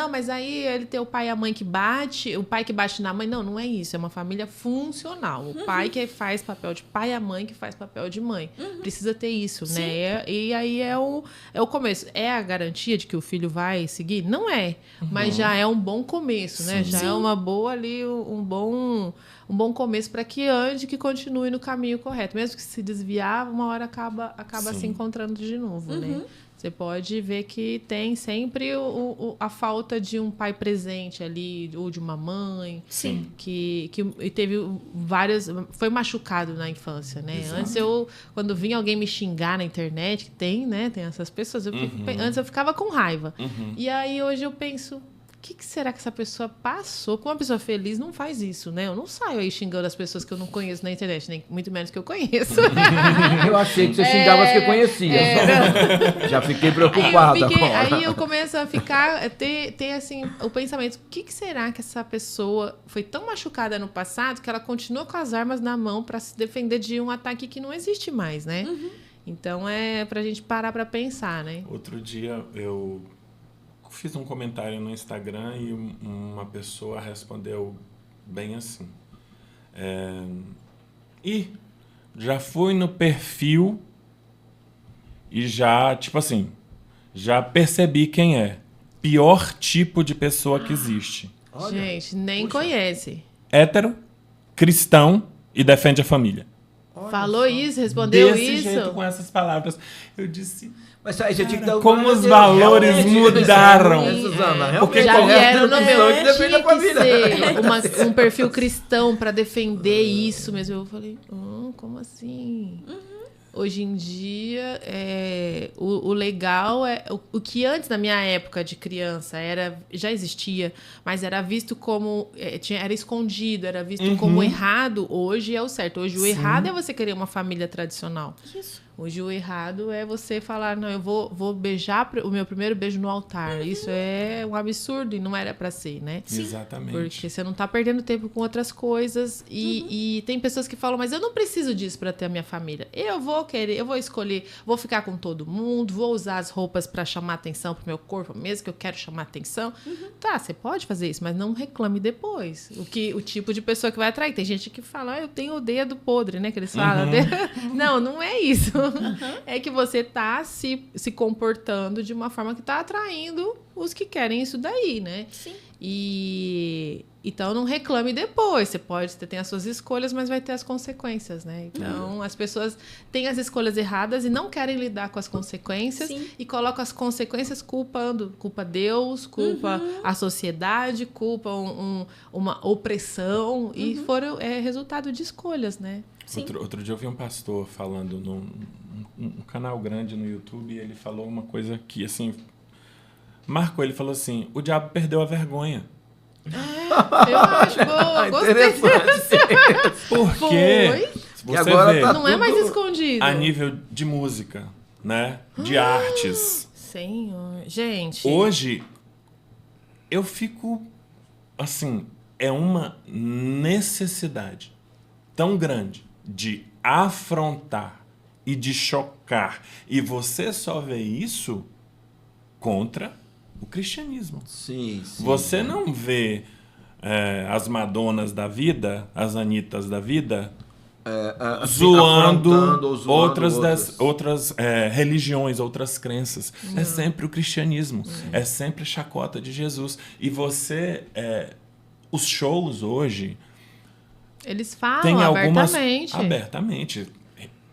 Speaker 2: mas aí ele tem o pai e a mãe que bate, o pai que bate na mãe. Não é isso, é uma família funcional. O pai que faz papel de pai e a mãe que faz papel de mãe. Precisa ter isso, né? E aí é o começo. É a garantia de que o filho vai seguir? Não é, mas já é um bom começo, né? Já é uma boa ali, um bom começo para que ande, que continue no caminho correto. Mesmo que se desviar, uma hora acaba se encontrando de novo, né? Você pode ver que tem sempre a falta de um pai presente ali, ou de uma mãe.
Speaker 4: Sim.
Speaker 2: Que teve várias... Foi machucado na infância, né?
Speaker 1: Exato.
Speaker 2: Antes quando vinha alguém me xingar na internet, que tem, né? Tem essas pessoas. Antes eu ficava com raiva. E aí hoje eu penso... O que será que essa pessoa passou? Porque uma pessoa feliz não faz isso, né? Eu não saio aí xingando as pessoas que eu não conheço na internet, nem muito menos que eu conheço.
Speaker 3: Eu achei que você xingava as que conhecia. Já fiquei preocupada.
Speaker 2: Aí eu começo a ficar, ter assim, o pensamento, o que será que essa pessoa foi tão machucada no passado que ela continua com as armas na mão para se defender de um ataque que não existe mais, né? Então é pra gente parar pra pensar, né?
Speaker 1: Outro dia eu fiz um comentário no Instagram e uma pessoa respondeu bem assim. Já fui no perfil e já, tipo assim, já percebi quem é. Pior tipo de pessoa que existe.
Speaker 3: Olha,
Speaker 2: gente, nem conhece.
Speaker 1: Hétero, cristão e defende a família.
Speaker 2: Falou isso, respondeu
Speaker 1: Desse
Speaker 2: isso.
Speaker 1: jeito, com essas palavras. Eu disse...
Speaker 3: Mas aí você tinha que dar
Speaker 1: como os valores mudaram.
Speaker 3: Porque
Speaker 2: Já vieram no meu
Speaker 3: que defende a família.
Speaker 2: ser um perfil cristão para defender isso mesmo. Eu falei, como assim? Hoje em dia, o legal é... O que antes, na minha época de criança, já existia, mas era visto como... era escondido, era visto como errado. Hoje é o certo. Hoje o errado é você querer uma família tradicional.
Speaker 4: Isso.
Speaker 2: Hoje o errado é você falar, não, eu vou beijar o meu primeiro beijo no altar. Isso é um absurdo e não era pra ser, né?
Speaker 1: Exatamente.
Speaker 2: Porque você não tá perdendo tempo com outras coisas. E tem pessoas que falam, mas eu não preciso disso pra ter a minha família. Eu vou escolher, vou ficar com todo mundo, vou usar as roupas pra chamar atenção pro meu corpo, mesmo que eu quero chamar atenção. Tá, você pode fazer isso, mas não reclame depois. O tipo de pessoa que vai atrair. Tem gente que fala, eu tenho o dedo podre, né? Que eles falam. Não é isso. É que você tá se comportando de uma forma que tá atraindo os que querem isso daí, né?
Speaker 4: Sim.
Speaker 2: Então não reclame depois. Você tem as suas escolhas, mas vai ter as consequências, né? Então as pessoas têm as escolhas erradas e não querem lidar com as consequências.
Speaker 4: Sim.
Speaker 2: E colocam as consequências culpa Deus, culpa a sociedade, culpa uma opressão e foram resultado de escolhas, né?
Speaker 1: Outro dia eu vi um pastor falando num canal grande no YouTube e ele falou uma coisa que, assim, marcou. Ele falou assim, o diabo perdeu a vergonha.
Speaker 2: Eu acho, boa, gostei.
Speaker 1: Porque
Speaker 2: Foi.
Speaker 1: você
Speaker 3: agora
Speaker 1: vê,
Speaker 3: tá
Speaker 2: Não é mais
Speaker 3: tudo
Speaker 2: escondido.
Speaker 1: a nível de música, né? De artes.
Speaker 2: Senhor. Gente.
Speaker 1: Hoje, eu fico, assim, é uma necessidade tão grande de afrontar e de chocar. E você só vê isso contra o cristianismo.
Speaker 3: Sim.
Speaker 1: Você não vê as Madonas da vida, as Anitas da vida,
Speaker 3: assim, afrontando ou zoando
Speaker 1: outras religiões, outras crenças. É sempre o cristianismo. É sempre a chacota de Jesus. E você... os shows hoje...
Speaker 2: Eles falam
Speaker 1: tem algumas...
Speaker 2: abertamente.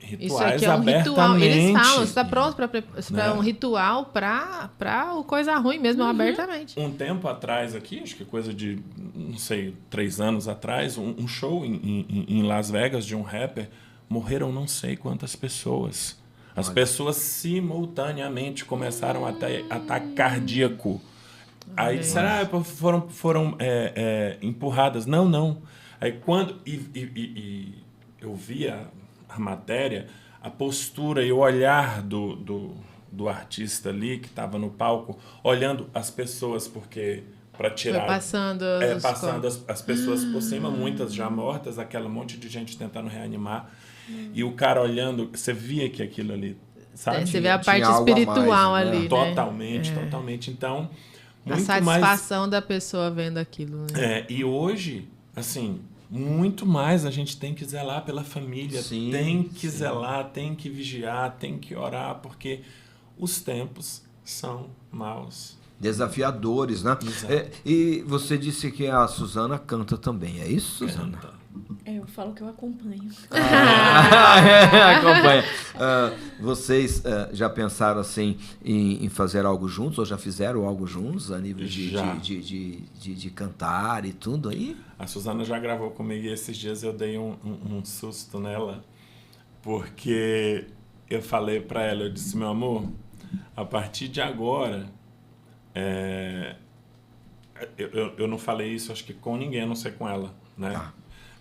Speaker 1: Rituais
Speaker 2: Isso aqui é um ritual.
Speaker 1: abertamente.
Speaker 2: Eles falam, você está pronto para um ritual para o coisa ruim mesmo, abertamente.
Speaker 1: Um tempo atrás aqui, acho que coisa de, não sei, 3 anos atrás, um show em Las Vegas de um rapper, morreram não sei quantas pessoas. As pessoas simultaneamente começaram a ter ataque cardíaco. Aí disseram, foram empurradas. Não. Aí quando... E eu via a matéria, a postura e o olhar do artista ali que estava no palco, olhando as pessoas, porque para tirar...
Speaker 2: Foi passando
Speaker 1: as pessoas por cima, muitas já mortas, aquela monte de gente tentando reanimar. E o cara olhando, você via que aquilo ali, sabe?
Speaker 2: Você vê a parte
Speaker 3: algo a
Speaker 2: espiritual
Speaker 3: mais, né?
Speaker 2: ali,
Speaker 1: Totalmente, totalmente. Então,
Speaker 2: a
Speaker 1: muito
Speaker 2: satisfação da pessoa vendo aquilo. Né?
Speaker 1: e hoje, assim... Muito mais a gente tem que zelar pela família, tem que zelar, tem que vigiar, tem que orar, porque os tempos são maus.
Speaker 3: Desafiadores, né? E você disse que a Suzana canta também, é isso, Suzana?
Speaker 4: Eu falo que eu acompanho.
Speaker 3: Acompanha. Vocês já pensaram assim em fazer algo juntos, ou já fizeram algo juntos a nível de cantar e tudo aí?
Speaker 1: A Suzana já gravou comigo e esses dias eu dei um susto nela, porque eu falei pra ela, eu disse, meu amor, a partir de agora, eu não falei isso, acho que com ninguém, a não ser com ela, né?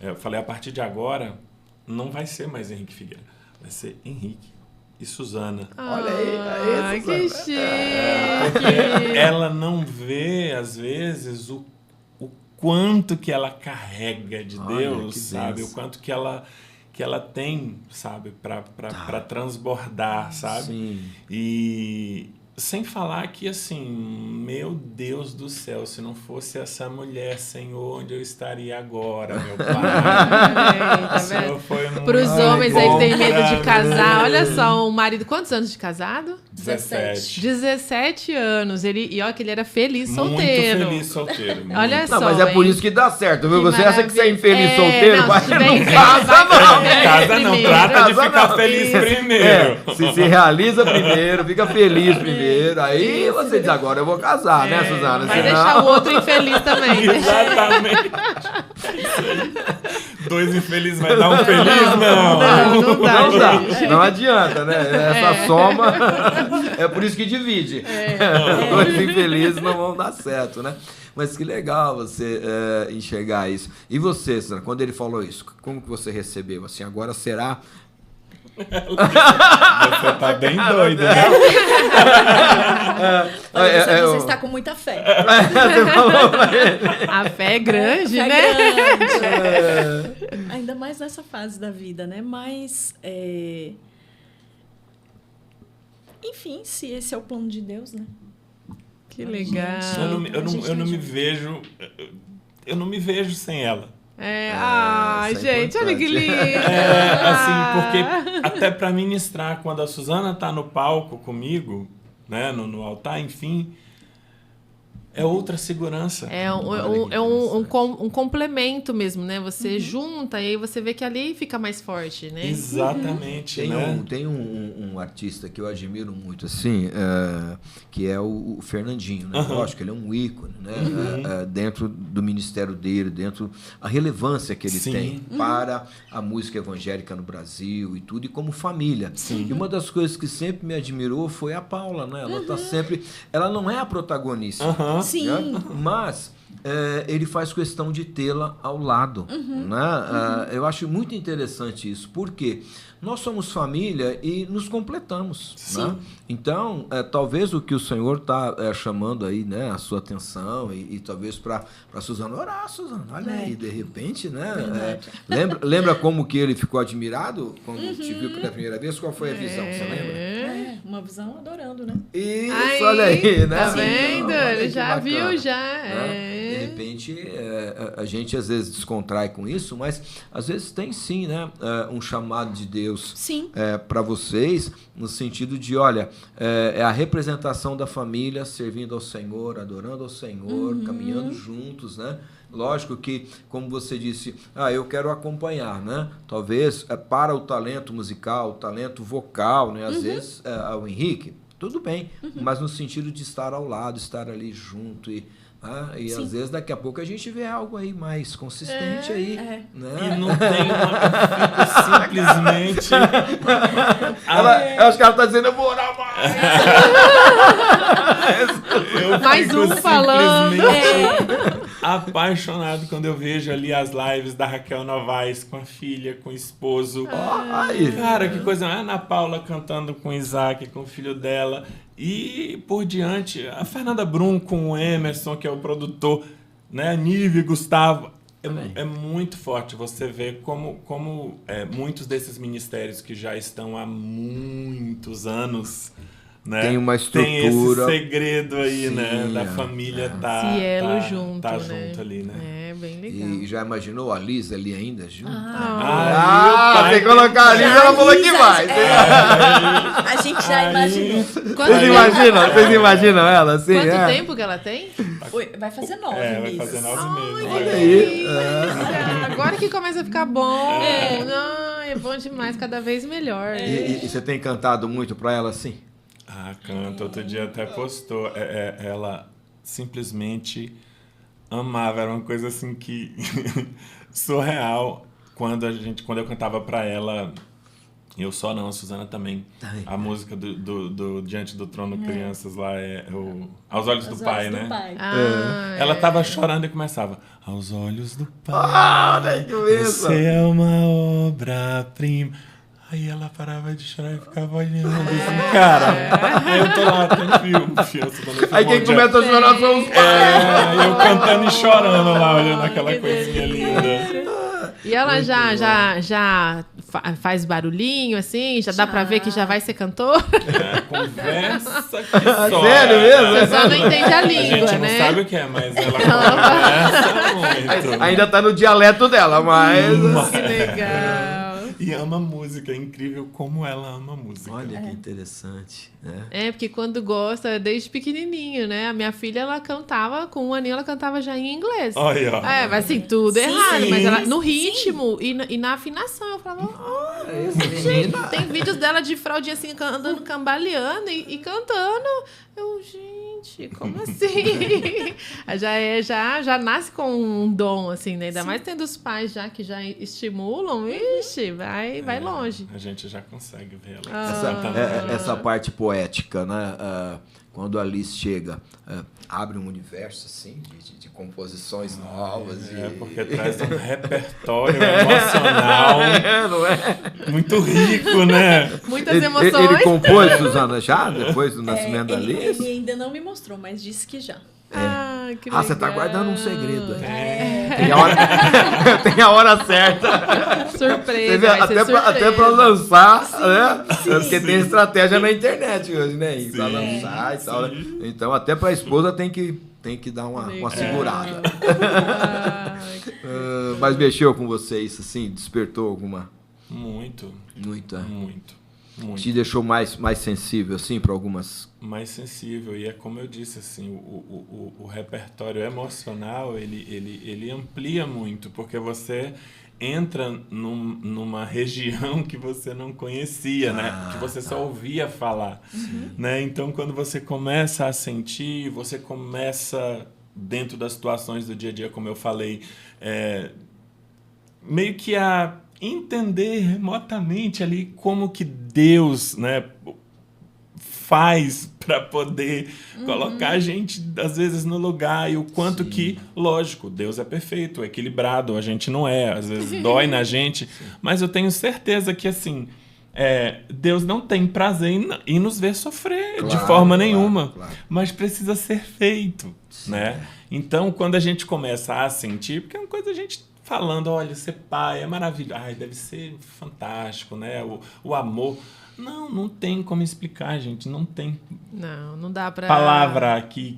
Speaker 1: Eu falei, a partir de agora, não vai ser mais Henrique Figueira, vai ser Henrique e Suzana.
Speaker 3: Olha aí,
Speaker 2: que
Speaker 3: Suzana.
Speaker 2: chique!
Speaker 1: Ela não vê, às vezes, o quanto que ela carrega de Deus, sabe? O quanto que ela tem, sabe? Para transbordar, sabe?
Speaker 3: Sim.
Speaker 1: E sem falar que, assim, meu Deus do céu, se não fosse essa mulher, Senhor, onde eu estaria agora, meu pai?
Speaker 2: Tá vendo?
Speaker 1: Foi
Speaker 2: Para os
Speaker 1: muito
Speaker 2: homens aí que
Speaker 1: bom
Speaker 2: têm medo de
Speaker 1: pra
Speaker 2: casar,
Speaker 1: mim.
Speaker 2: olha só, um marido, quantos anos de casado?
Speaker 1: 17.
Speaker 2: 17 anos. E olha que ele era feliz solteiro.
Speaker 1: Muito feliz solteiro.
Speaker 2: Olha
Speaker 3: Não,
Speaker 2: só,
Speaker 3: mas é por
Speaker 2: hein?
Speaker 3: isso que dá certo, viu?
Speaker 2: Que
Speaker 3: Você acha que você é infeliz
Speaker 2: maravilha.
Speaker 3: solteiro?
Speaker 2: Não,
Speaker 3: Vai
Speaker 2: se tiver
Speaker 3: não casa, não.
Speaker 1: Casa não,
Speaker 2: primeiro.
Speaker 1: trata de
Speaker 3: Casa
Speaker 1: ficar
Speaker 3: não.
Speaker 1: feliz
Speaker 2: Isso.
Speaker 1: primeiro.
Speaker 3: Se realiza primeiro, fica feliz primeiro. Aí você diz, agora eu vou casar, né, Suzana?
Speaker 2: Vai
Speaker 3: Senão-
Speaker 2: deixar o outro infeliz também.
Speaker 1: Exatamente. Dois infelizes vai dar um feliz? Não.
Speaker 2: Não dá,
Speaker 3: Não dá,
Speaker 2: gente.
Speaker 3: não adianta, né? Essa soma é por isso que divide. Dois infelizes não vão dar certo, né? Mas que legal você enxergar isso. E você, Suzana, quando ele falou isso, como que você recebeu? Assim, agora será...
Speaker 1: Você tá bem doido, né?
Speaker 4: Você está com muita fé.
Speaker 3: Você falou pra ele.
Speaker 2: A fé é grande,
Speaker 4: Fé
Speaker 2: né?
Speaker 4: grande. Ainda mais nessa fase da vida, né? Mas, enfim, se esse é o plano de Deus, né?
Speaker 2: Que legal.
Speaker 1: Eu não me vejo. Eu não me vejo sem ela.
Speaker 2: Ai,
Speaker 3: isso é
Speaker 2: gente, olha que
Speaker 3: importante.
Speaker 2: lindo.
Speaker 1: Assim, porque até para ministrar, quando a Suzana tá no palco comigo, né, no altar, enfim, é outra segurança.
Speaker 2: É um complemento mesmo, né? Você junta e aí você vê que ali fica mais forte, né?
Speaker 1: Exatamente, né?
Speaker 3: Tem um artista que eu admiro muito, assim, que é o Fernandinho, né? Eu acho que ele é um ícone, né? Dentro do ministério dele, dentro a relevância que ele tem para a música evangélica no Brasil e tudo, e como família. E uma das coisas que sempre me admirou foi a Paula, né? Ela tá sempre... Ela não é a protagonista.
Speaker 4: Sim.
Speaker 3: Né? Mas ele faz questão de tê-la ao lado. Né? Eu acho muito interessante isso, porque nós somos família e nos completamos. Né? Então, talvez o que o Senhor está chamando aí, né, a sua atenção e talvez para Suzana, orar, Suzana, olha aí, de repente, né? Lembra como que ele ficou admirado quando te viu pela primeira vez? Qual foi a visão, você lembra?
Speaker 4: Uma visão adorando, né?
Speaker 3: Isso, olha aí, né?
Speaker 2: Tá vendo? Ele já
Speaker 3: bacana,
Speaker 2: viu, já.
Speaker 3: Né? De repente, a gente às vezes descontrai com isso, mas às vezes tem sim, né? Um chamado de Deus para vocês, no sentido de, olha, é a representação da família servindo ao Senhor, adorando ao Senhor, caminhando juntos, né? Lógico que, como você disse, eu quero acompanhar, né? Talvez para o talento musical, o talento vocal, né? Às vezes, o Henrique, tudo bem, mas no sentido de estar ao lado, estar ali junto e às vezes daqui a pouco a gente vê algo aí mais consistente aí. Né?
Speaker 1: E não tem uma simplesmente.
Speaker 3: Eu acho que ela está dizendo, eu vou orar mais.
Speaker 2: Mais um falando.
Speaker 1: Apaixonado quando eu vejo ali as lives da Raquel Novaes com a filha, com o esposo. Cara, que coisa. A Ana Paula cantando com o Isaac, com o filho dela. E por diante, a Fernanda Brum com o Emerson, que é o produtor, né? Nive, Gustavo. É muito forte você ver como muitos desses ministérios que já estão há muitos anos, né?
Speaker 3: Tem uma estrutura.
Speaker 1: Tem esse segredo aí, né? Da família
Speaker 2: junto,
Speaker 1: tá
Speaker 2: né?
Speaker 1: junto ali, né?
Speaker 2: É, bem legal.
Speaker 3: E já imaginou a Liz ali ainda junto?
Speaker 1: Tem
Speaker 3: que colocar a Liz, ela falou que vai.
Speaker 4: A gente já imaginou.
Speaker 3: Vocês imaginam ela assim?
Speaker 2: Quanto tempo que ela tem?
Speaker 4: Vai fazer 9
Speaker 1: vai
Speaker 4: meses.
Speaker 1: fazer 9 meses.
Speaker 3: Olha aí.
Speaker 2: Agora que começa a ficar bom. Não, é bom demais, cada vez melhor.
Speaker 3: E você tem cantado muito pra ela assim?
Speaker 1: Canta. Outro dia até postou. Ela simplesmente amava. Era uma coisa assim que surreal. Quando eu cantava pra ela, eu só não, a Suzana também. A música do Diante do Trono Crianças lá Aos Olhos do Pai, né? Ela tava chorando e começava Aos Olhos do Pai, você é uma obra-prima. Aí ela parava de chorar e ficava olhando assim, cara. Aí eu tô lá, tranquilo.
Speaker 3: Aí quem começa a chorar são os pais.
Speaker 1: Eu cantando e chorando lá, olhando aquela coisinha linda.
Speaker 2: E ela já faz barulhinho, assim? Já dá pra ver que já vai ser cantor?
Speaker 1: Conversa que só.
Speaker 3: Sério mesmo?
Speaker 2: Você só não entende a língua,
Speaker 1: A gente não
Speaker 2: né?
Speaker 1: sabe o que é, mas ela conversa muito.
Speaker 3: Ainda tá no dialeto dela, mas...
Speaker 2: Que legal.
Speaker 1: E ama música, é incrível como ela ama música.
Speaker 3: Olha que interessante, né?
Speaker 2: Porque quando gosta, desde pequenininho, né? A minha filha, ela cantava, com 1 aninho, ela cantava já em inglês.
Speaker 1: Olha, ó.
Speaker 2: Mas assim, tudo errado. Mas ela, no ritmo e na afinação, eu falava, gente, tem vídeos dela de fraldinha assim, andando cambaleando e cantando. Eu, gente, como assim? já nasce com um dom, assim, né? Ainda mais tendo os pais já que já estimulam, ixi, vai longe.
Speaker 1: A gente já consegue ver ela.
Speaker 3: Essa parte poética, né? Quando a Liz chega, abre um universo assim de composições novas.
Speaker 1: Porque traz um repertório emocional
Speaker 3: não é?
Speaker 1: muito rico, né?
Speaker 2: Muitas emoções.
Speaker 3: Ele compôs, Suzana, já? Depois do nascimento da Liz?
Speaker 4: Ele ainda não me mostrou, mas disse que já.
Speaker 2: Que legal.
Speaker 3: Você tá guardando um segredo aí. Tem a hora certa.
Speaker 2: Surpresa.
Speaker 3: Até pra lançar, né? Porque tem estratégia na internet hoje, né? Pra lançar e tal. Né? Então, até pra esposa tem que dar uma segurada. Mas mexeu com vocês, assim? Despertou alguma?
Speaker 1: Muito.
Speaker 3: Muito. Te deixou mais sensível, assim, para algumas...
Speaker 1: Mais sensível. E é como eu disse, assim, o repertório emocional, ele amplia muito, porque você entra numa região que você não conhecia, né? Que você só ouvia falar. Né? Então, quando você começa a sentir, você começa, dentro das situações do dia a dia, como eu falei, meio que a entender remotamente ali como que Deus, né, faz para poder colocar a gente, às vezes, no lugar. E o quanto que, lógico, Deus é perfeito, é equilibrado, a gente não é. Às vezes dói na gente. Mas eu tenho certeza que, assim, Deus não tem prazer em nos ver sofrer de forma nenhuma. Claro. Mas precisa ser feito, né? Então, quando a gente começa a sentir, porque é uma coisa a gente falando, olha, ser pai é maravilhoso, deve ser fantástico, né? O amor. Não tem como explicar, gente, não tem.
Speaker 2: Não dá pra...
Speaker 1: palavra que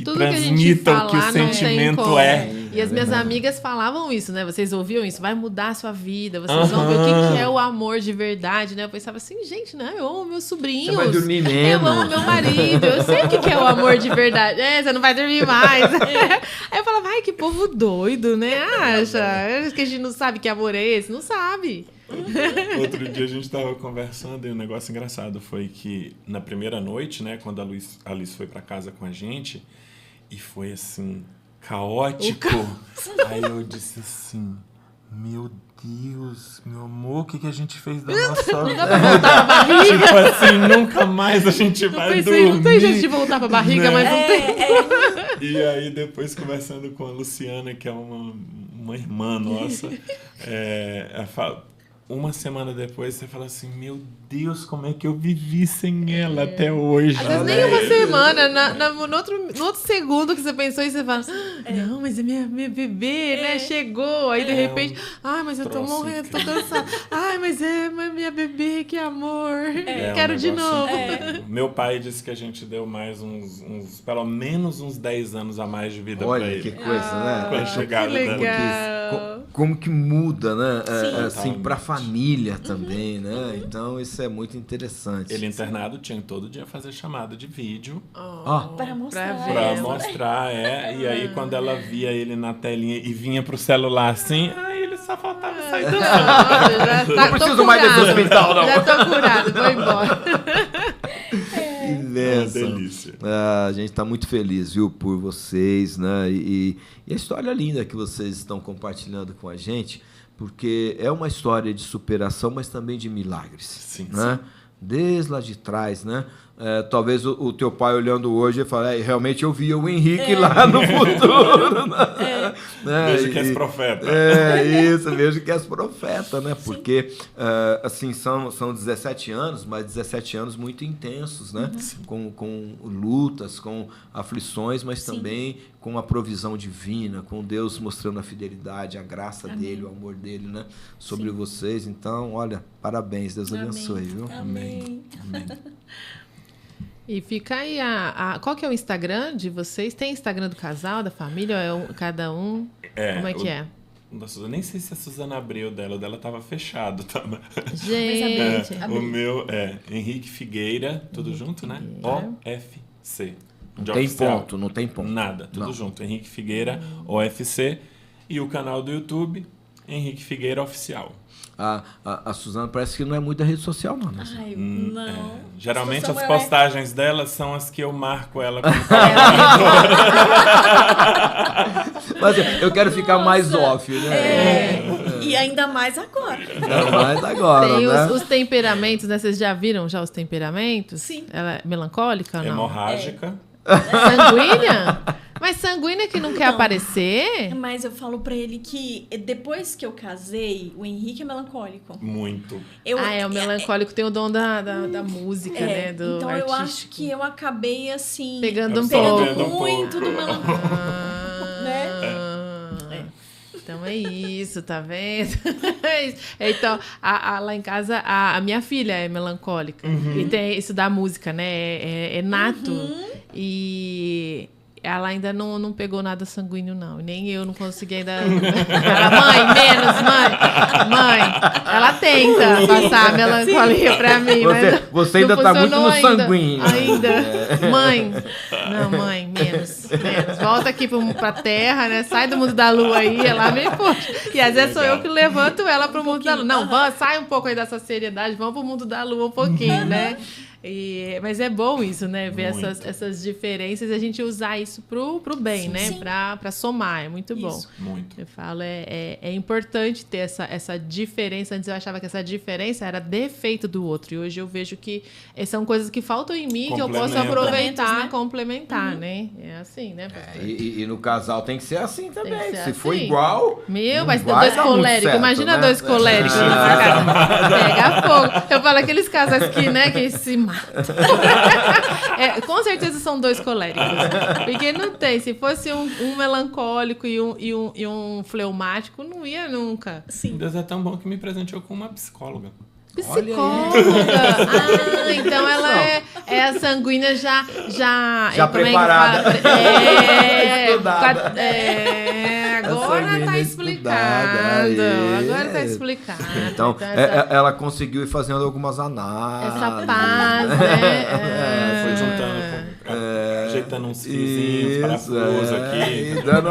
Speaker 1: transmita o que o sentimento é.
Speaker 2: E as minhas amigas falavam isso, né? Vocês ouviam isso? Vai mudar a sua vida, vocês vão ver o que é o amor de verdade, né? Eu pensava assim, gente, né? Eu amo meus sobrinhos.
Speaker 3: Você vai dormir menos.
Speaker 2: Eu amo meu marido, eu sei o que é o amor de verdade. Você não vai dormir mais. Aí eu falava, que povo doido, né? Acha que a gente não sabe que amor é esse? Não sabe.
Speaker 1: Outro dia a gente estava conversando e um negócio engraçado foi que na primeira noite, né, quando a Alice foi para casa com a gente, e foi assim, caótico. Aí eu disse assim, meu Deus, meu amor, o que a gente fez da nossa vida?
Speaker 2: Não dá pra voltar pra barriga.
Speaker 1: Tipo assim, nunca mais a gente vai dormir.
Speaker 2: Não tem jeito de voltar pra barriga, né? Mas não tem.
Speaker 1: E aí depois conversando com a Luciana, que é uma irmã nossa, uma semana depois você fala assim, meu Deus, como é que eu vivi sem ela até hoje?
Speaker 2: Às vezes nem uma semana, no outro segundo que você pensou, e você fala, não, mas é minha bebê, né, chegou. Aí de repente, mas eu tô morrendo, tô cansada. Mas é minha bebê, que amor. Quero de novo.
Speaker 1: Meu pai disse que a gente deu mais pelo menos uns 10 anos a mais de vida pra ele.
Speaker 3: Olha que coisa, né?
Speaker 1: Com a chegada
Speaker 2: que legal.
Speaker 3: Como que muda, né?
Speaker 4: Sim.
Speaker 3: Assim, pra família também, né? Então, isso é muito interessante.
Speaker 1: Ele internado tinha todo dia fazer chamada de vídeo.
Speaker 4: Para mostrar.
Speaker 1: Pra mostrar, E aí, quando ela via ele na telinha e vinha pro celular assim, ele só faltava sair do
Speaker 3: Não preciso mais desse hospital, não.
Speaker 2: Já tô curado, vou embora.
Speaker 3: Que bênção.
Speaker 1: Uma delícia.
Speaker 3: A gente está muito feliz, viu, por vocês, né? E a história linda que vocês estão compartilhando com a gente, porque é uma história de superação, mas também de milagres.
Speaker 1: Sim,
Speaker 3: né?
Speaker 1: sim.
Speaker 3: Desde lá de trás, né? Talvez o teu pai olhando hoje e fale, realmente eu via o Henrique lá no futuro. Né?
Speaker 1: Vejo que és profeta.
Speaker 3: Vejo que és profeta, né? Porque, assim, são 17 anos, mas 17 anos muito intensos, né? Com lutas, com aflições, mas também com a provisão divina, com Deus mostrando a fidelidade, a graça dele, o amor dele, né? Sobre vocês. Então, olha, parabéns, Deus abençoe, viu?
Speaker 4: Amém.
Speaker 2: E fica aí qual que é o Instagram de vocês? Tem Instagram do casal, da família? Ou é cada um? Como é que é?
Speaker 1: Eu nem sei se a Suzana abriu dela. O dela tava fechado. Tava...
Speaker 2: Gente.
Speaker 1: O meu é Henrique Figueira, tudo junto, né? OFC.
Speaker 3: Não tem ponto.
Speaker 1: Nada, tudo junto. Henrique Figueira, OFC. E o canal do YouTube, Henrique Figueira Oficial.
Speaker 3: A Suzana parece que não é muito da rede social, não. Né?
Speaker 4: Não.
Speaker 1: Geralmente as postagens dela são as que eu marco ela como
Speaker 3: Mas eu quero ficar mais off, né?
Speaker 4: E ainda mais agora.
Speaker 2: Tem
Speaker 3: né?
Speaker 2: os temperamentos, né? Vocês já viram os temperamentos?
Speaker 4: Sim.
Speaker 2: Ela é melancólica ou não?
Speaker 1: hemorrágica.
Speaker 2: Sanguínea? Mas sanguínea que não quer aparecer?
Speaker 4: Mas eu falo pra ele que depois que eu casei, o Henrique é melancólico.
Speaker 1: Muito.
Speaker 2: O melancólico tem o dom da música, né? Do
Speaker 4: então
Speaker 2: artístico.
Speaker 4: eu acho que eu acabei assim...
Speaker 2: Pegando
Speaker 4: muito do melancólico.
Speaker 2: Então é isso, tá vendo? Então, lá em casa, a minha filha é melancólica. E tem isso da música, né? É nato. E ela ainda não pegou nada sanguíneo, não. Nem eu não consegui ainda... Ela, mãe. Ela tenta passar a melancolia pra mim.
Speaker 3: Você ainda tá muito no sanguíneo.
Speaker 2: Mãe. Não, mãe, menos. Volta aqui pra terra, né? Sai do mundo da lua aí, ela me puxa. E às vezes sou eu que levanto ela pro mundo da lua. Não, sai um pouco aí dessa seriedade, vamos pro mundo da lua um pouquinho, né? Mas é bom isso, né? Ver
Speaker 1: Muito.
Speaker 2: essas diferenças e a gente usar isso pro bem,
Speaker 4: Sim,
Speaker 2: né?
Speaker 4: sim.
Speaker 2: Pra somar, é muito bom.
Speaker 4: Isso.
Speaker 1: Muito.
Speaker 2: Eu falo, é importante ter essa diferença. Antes eu achava que essa diferença era defeito do outro. E hoje eu vejo que são coisas que faltam em mim, que eu posso
Speaker 1: Complementa.
Speaker 2: aproveitar,
Speaker 4: Né?
Speaker 2: complementar, né? É assim, né, pastor?
Speaker 3: E no casal tem que ser assim também.
Speaker 2: que ser
Speaker 3: Se for
Speaker 2: assim.
Speaker 3: igual.
Speaker 2: Meu,
Speaker 3: não
Speaker 2: mas
Speaker 3: vai
Speaker 2: dois
Speaker 3: dar muito
Speaker 2: coléricos.
Speaker 3: certo,
Speaker 2: Imagina
Speaker 3: né?
Speaker 2: dois coléricos na sua casa. Pega fogo. Eu falo aqueles casais que se matam. Com certeza são dois coléricos. Porque não tem. Se fosse um melancólico e um fleumático, não ia nunca.
Speaker 4: Sim.
Speaker 1: Deus é tão bom que me presenteou com uma psicóloga.
Speaker 2: Psicóloga. Então ela é a sanguínea já
Speaker 3: preparada.
Speaker 2: Como é que fala?
Speaker 3: Estudada.
Speaker 2: Agora
Speaker 3: sanguínea
Speaker 2: tá
Speaker 3: estudada,
Speaker 2: explicado. Agora tá explicado.
Speaker 3: Então, ela conseguiu ir fazendo algumas análises.
Speaker 2: Essa paz, né?
Speaker 1: Foi juntando, ajeitando uns fiozinhos, parafusos aqui.
Speaker 3: E dando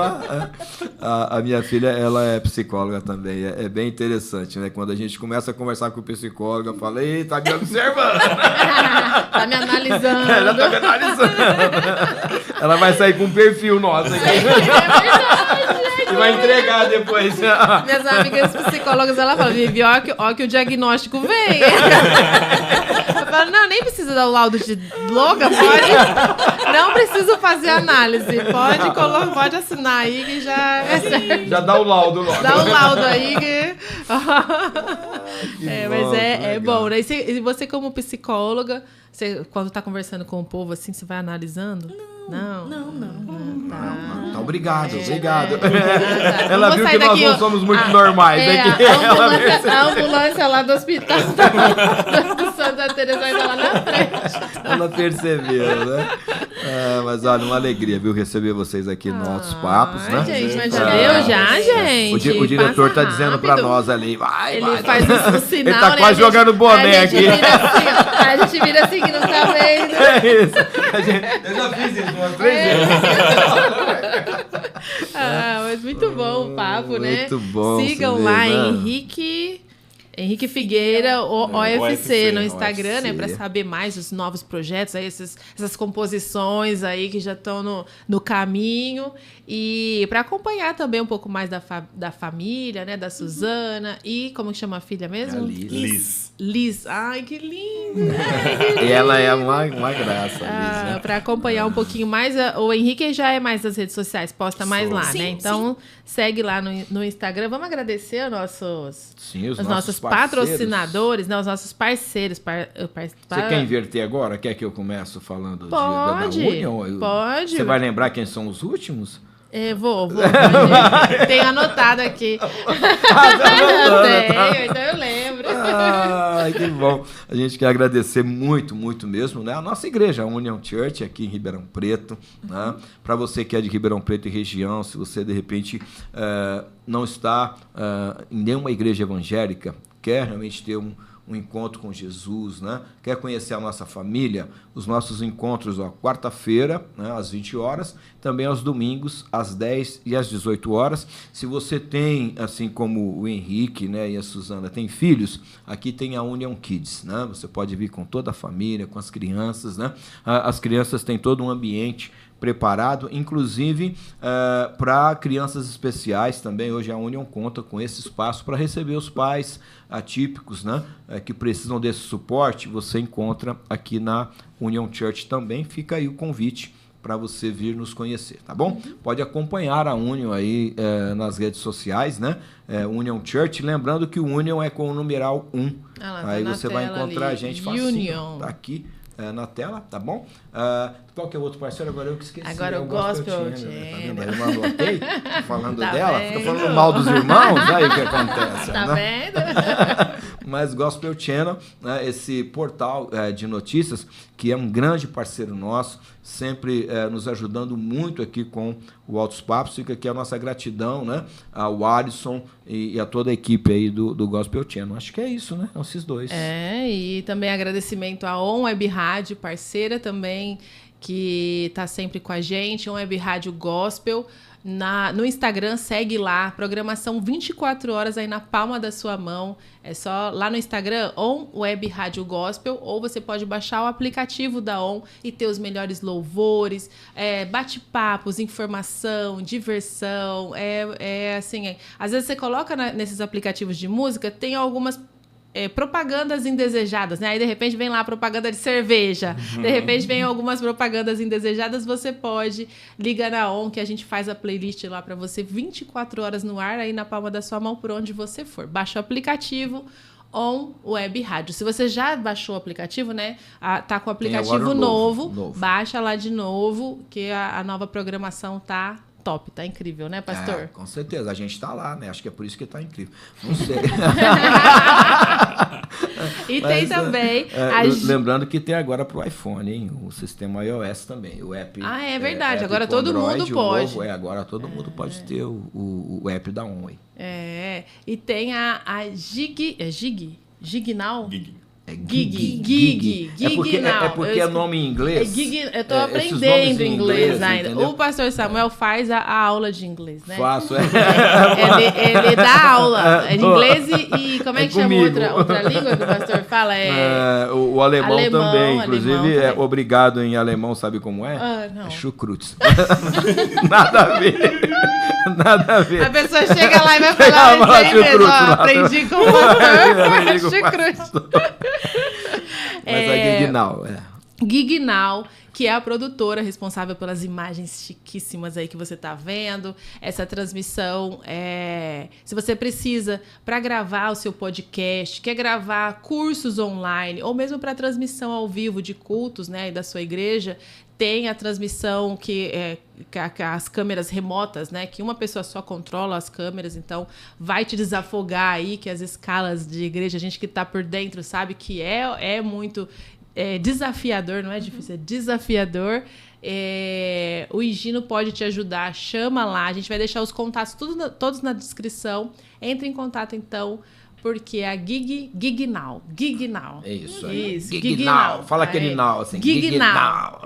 Speaker 3: a minha filha, ela é psicóloga também. É bem interessante, né? Quando a gente começa a conversar com o psicólogo, eu falo, ei, tá me observando.
Speaker 2: Tá me analisando.
Speaker 3: Ela tá me analisando. Ela vai sair com um perfil nosso aqui. E vai entregar depois.
Speaker 2: Minhas amigas psicólogas, ela fala, Vivi, ó que o diagnóstico vem. Eu falo, não, nem precisa dar o laudo de louca, pode. Não preciso fazer análise. Pode assinar aí que já é certo.
Speaker 3: Já dá o laudo logo.
Speaker 2: Dá o laudo aí que. Mas
Speaker 3: bom,
Speaker 2: é
Speaker 3: legal.
Speaker 2: bom, né? E você, como psicóloga, quando tá conversando com o povo assim, você vai analisando? Não.
Speaker 3: Tá, obrigado.
Speaker 2: Tá.
Speaker 3: Ela
Speaker 2: Vamos
Speaker 3: viu
Speaker 2: sair
Speaker 3: que nós
Speaker 2: daqui,
Speaker 3: não
Speaker 2: ó.
Speaker 3: somos muito normais.
Speaker 2: A ambulância lá do hospital do Santa Teresa vai lá na frente.
Speaker 3: Ela percebeu, né? Mas olha, uma alegria, viu, receber vocês aqui nos nossos papos, né?
Speaker 2: Gente, mas já deu, gente.
Speaker 3: O diretor
Speaker 2: Passa
Speaker 3: tá dizendo pra
Speaker 2: rápido.
Speaker 3: nós ali, vai.
Speaker 2: Ele faz o sinal,
Speaker 3: Ele tá
Speaker 2: né?
Speaker 3: quase jogando boné
Speaker 2: a
Speaker 3: aqui.
Speaker 2: gente vira assim, ó. A gente vira assim que não tá vendo.
Speaker 3: É isso. Eu já fiz isso umas 3 vezes.
Speaker 2: Mas muito bom o papo, né?
Speaker 3: Muito bom,
Speaker 2: Sigam
Speaker 3: você
Speaker 2: lá,
Speaker 3: vê, né?
Speaker 2: Henrique Figueira, OFC no Instagram,
Speaker 3: OFC.
Speaker 2: né? Para saber mais dos novos projetos, aí, essas composições aí que já estão no caminho. E para acompanhar também um pouco mais da família, né? Da Suzana. E como que chama a filha mesmo? Liz. Ai, que lindo!
Speaker 3: E ela é uma graça, Liz, né?
Speaker 2: Para acompanhar um pouquinho mais, o Henrique já é mais das redes sociais, posta mais lá,
Speaker 4: Sim,
Speaker 2: né? Então, segue lá no Instagram. Vamos agradecer aos nossos...
Speaker 3: Sim, os
Speaker 2: nossos
Speaker 3: parceiros.
Speaker 2: patrocinadores, né? Os nossos parceiros.
Speaker 3: Você quer inverter agora? Quer que eu comece falando
Speaker 2: Pode,
Speaker 3: da Union?
Speaker 2: pode.
Speaker 3: Você vai lembrar quem são os últimos?
Speaker 2: Vou. Tenho anotado aqui. Tenho, então eu lembro.
Speaker 3: Ai, que bom. A gente quer agradecer muito, muito mesmo, né? A nossa igreja, a Union Church, aqui em Ribeirão Preto, né? Para você que é de Ribeirão Preto e região, se você de repente não está em nenhuma igreja evangélica, quer realmente ter um encontro com Jesus, né? Quer conhecer a nossa família, os nossos encontros, quarta-feira, né, às 20 horas, também aos domingos, às 10 e às 18 horas. Se você tem, assim como o Henrique, né, e a Suzana, tem filhos, aqui tem a Union Kids, né? Você pode vir com toda a família, com as crianças, né? As crianças têm todo um ambiente preparado, inclusive para crianças especiais também. Hoje a Union conta com esse espaço para receber os pais atípicos, né, que precisam desse suporte. Você encontra aqui na Union Church também. Fica aí o convite para você vir nos conhecer, tá bom? Pode acompanhar a Union aí nas redes sociais, né? Union Church, lembrando que o Union é com o numeral 1. Aí você vai encontrar a gente facinho, tá aqui na tela, tá bom? Qual que é o outro parceiro? Agora eu que esqueci.
Speaker 2: Agora eu Gospel Channel.
Speaker 3: Tá vendo? Eu não anotei, falando
Speaker 2: Tá
Speaker 3: dela,
Speaker 2: vendo?
Speaker 3: fica falando mal dos irmãos, aí o que acontece.
Speaker 2: Tá
Speaker 3: né?
Speaker 2: vendo?
Speaker 3: Mas Gospel Channel, né, esse portal de notícias que é um grande parceiro nosso, sempre nos ajudando muito aqui com o Altos Papos. Fica aqui a nossa gratidão, né, ao Alisson e a toda a equipe aí do Gospel Channel. Acho que é isso, né? São esses dois.
Speaker 2: E também agradecimento à On Web Rádio, parceira também, que está sempre com a gente, On Web Rádio Gospel. No Instagram, segue lá, programação 24 horas aí na palma da sua mão. É só lá no Instagram, On Web Rádio Gospel, ou você pode baixar o aplicativo da On e ter os melhores louvores, bate-papos, informação, diversão. Assim, às vezes você coloca nesses aplicativos de música, tem algumas propagandas indesejadas, né? Aí, de repente, vem lá a propaganda de cerveja. De repente, vem algumas propagandas indesejadas. Você pode ligar na On, que a gente faz a playlist lá para você 24 horas no ar, aí na palma da sua mão, por onde você for. Baixa o aplicativo On Web Rádio. Se você já baixou o aplicativo, né? Tá com o aplicativo novo. Baixa lá de novo, que a nova programação tá top, tá incrível, né, pastor?
Speaker 3: Com certeza, a gente tá lá, né? Acho que é por isso que tá incrível. Não sei.
Speaker 2: E tem também...
Speaker 3: Lembrando que tem agora pro iPhone, hein? O sistema iOS também, o app.
Speaker 2: É verdade, agora todo mundo pode.
Speaker 3: Novo, agora todo mundo pode ter o app da On.
Speaker 2: E tem a Gig... Gignal?
Speaker 3: Gig. É porque é nome em inglês.
Speaker 2: Eu tô aprendendo inglês ainda.
Speaker 3: Entendeu?
Speaker 2: O pastor Samuel faz a aula de inglês, né?
Speaker 3: Faço,
Speaker 2: ele dá aula de inglês e como é que chama outra língua que o pastor fala?
Speaker 3: O alemão também. Inclusive,
Speaker 2: também.
Speaker 3: Obrigado em alemão, sabe como é?
Speaker 2: Não.
Speaker 3: É chucrutz. Nada a ver.
Speaker 2: A pessoa chega lá e vai falar aprendi com o pastor chucrutz.
Speaker 3: Mas a Gignal,
Speaker 2: Gignal, que é a produtora responsável pelas imagens chiquíssimas aí que você tá vendo. Essa transmissão, se você precisa para gravar o seu podcast, quer gravar cursos online, ou mesmo para transmissão ao vivo de cultos, né, da sua igreja, tem a transmissão que as câmeras remotas, né? Que uma pessoa só controla as câmeras, então vai te desafogar aí, que as escalas de igreja, a gente que está por dentro sabe que é muito desafiador, não é difícil, é desafiador. O Higino pode te ajudar, chama lá, a gente vai deixar os contatos todos na descrição. Entre em contato, então, porque é a Gignal.
Speaker 3: É isso
Speaker 2: aí.
Speaker 3: Isso. Gignal. Fala aquele now, assim.
Speaker 2: Gignal.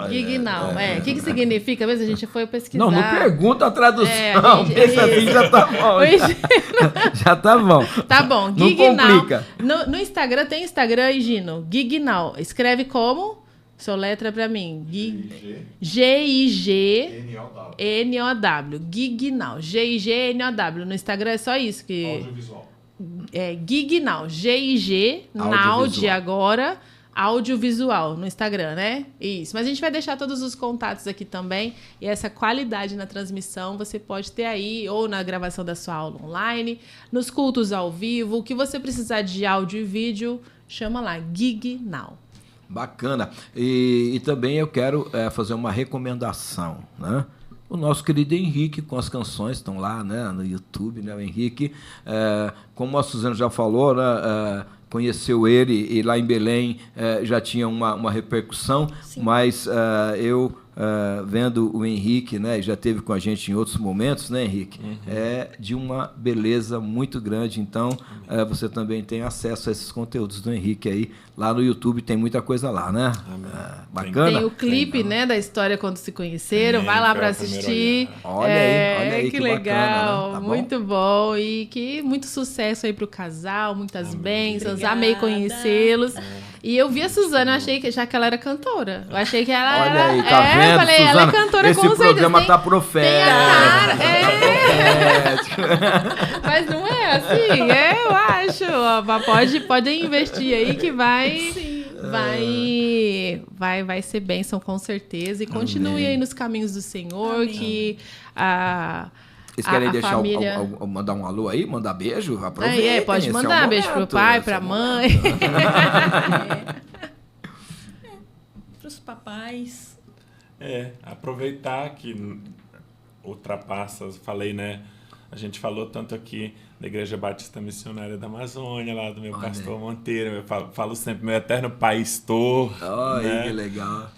Speaker 2: O que significa mesmo? A gente foi pesquisar.
Speaker 3: Não pergunta a tradução. Esse assim já tá bom. Já tá bom.
Speaker 2: Tá bom.
Speaker 3: Não complica.
Speaker 2: No Instagram, tem Instagram, Higino. Gignal. Escreve como? Soletra pra mim. G-I-G-N-O-W. Gignal. G-I-G-N-O-W. No Instagram é só isso que...
Speaker 5: Audiovisual.
Speaker 2: Gignal, G-I-G, Now de agora, audiovisual no Instagram, né? Isso. Mas a gente vai deixar todos os contatos aqui também. E essa qualidade na transmissão você pode ter aí, ou na gravação da sua aula online, nos cultos ao vivo. O que você precisar de áudio e vídeo, chama lá, Gignal.
Speaker 3: Bacana. E também eu quero fazer uma recomendação, né? O nosso querido Henrique, com as canções, estão lá, né, no YouTube, né, o Henrique, como a Suzana já falou, né, conheceu ele e lá em Belém já tinha uma repercussão. Sim. Mas eu vendo o Henrique, né, já esteve com a gente em outros momentos, né, Henrique, é de uma beleza muito grande. Então, você também tem acesso a esses conteúdos do Henrique aí, lá no YouTube, tem muita coisa lá, né? Bacana.
Speaker 2: Tem o clipe, né, da história quando se conheceram, vai lá para assistir.
Speaker 3: Olha aí, que
Speaker 2: legal,
Speaker 3: bacana, né? Tá
Speaker 2: muito bom, e que muito sucesso aí pro casal, muitas bênçãos, amei conhecê-los. E eu vi a Suzana, eu achei que já que ela era cantora. Eu achei que ela
Speaker 3: Olha
Speaker 2: era.
Speaker 3: Aí, tá vendo,
Speaker 2: eu falei,
Speaker 3: Suzana?
Speaker 2: Ela é cantora
Speaker 3: Esse
Speaker 2: com certeza.
Speaker 3: programa tá profético.
Speaker 2: Mas não é assim, eu acho. Podem investir aí que vai ser bênção com certeza. E continue aí nos caminhos do Senhor. Amém. Que
Speaker 3: Vocês querem deixar mandar um alô aí? Mandar beijo? Aproveitem.
Speaker 2: Pode mandar beijo pro pai, pra mãe.
Speaker 4: Pros papais.
Speaker 1: Aproveitar que ultrapassa, falei, né? A gente falou tanto aqui da Igreja Batista Missionária da Amazônia, lá do meu pastor Monteiro. Eu falo sempre, meu eterno pastor.
Speaker 3: Olha, que legal.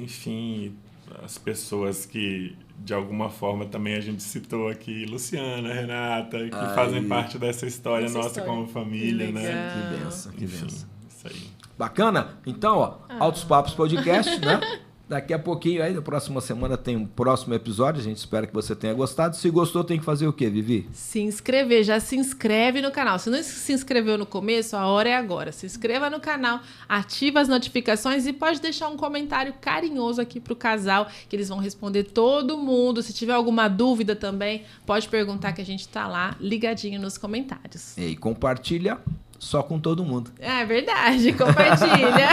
Speaker 1: Enfim, as pessoas que, de alguma forma, também a gente citou aqui, Luciana, Renata, que fazem parte dessa história nossa como família, né?
Speaker 3: Que benção, que
Speaker 1: Enfim,
Speaker 3: benção.
Speaker 1: isso aí.
Speaker 3: Bacana? Então, ó, Altos Papos Podcast, né? Daqui a pouquinho, aí, na próxima semana, tem um próximo episódio. A gente espera que você tenha gostado. Se gostou, tem que fazer o quê, Vivi?
Speaker 2: Se inscrever, já se inscreve no canal. Se não se inscreveu no começo, a hora é agora. Se inscreva no canal, ativa as notificações e pode deixar um comentário carinhoso aqui pro casal, que eles vão responder todo mundo. Se tiver alguma dúvida também, pode perguntar que a gente tá lá ligadinho nos comentários.
Speaker 3: E compartilha só com todo mundo.
Speaker 2: É verdade, compartilha.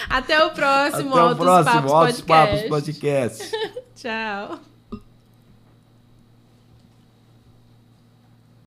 Speaker 2: Até o próximo
Speaker 3: Até o próximo
Speaker 2: Altos Papos
Speaker 3: Altos Papos Podcast.
Speaker 2: Tchau.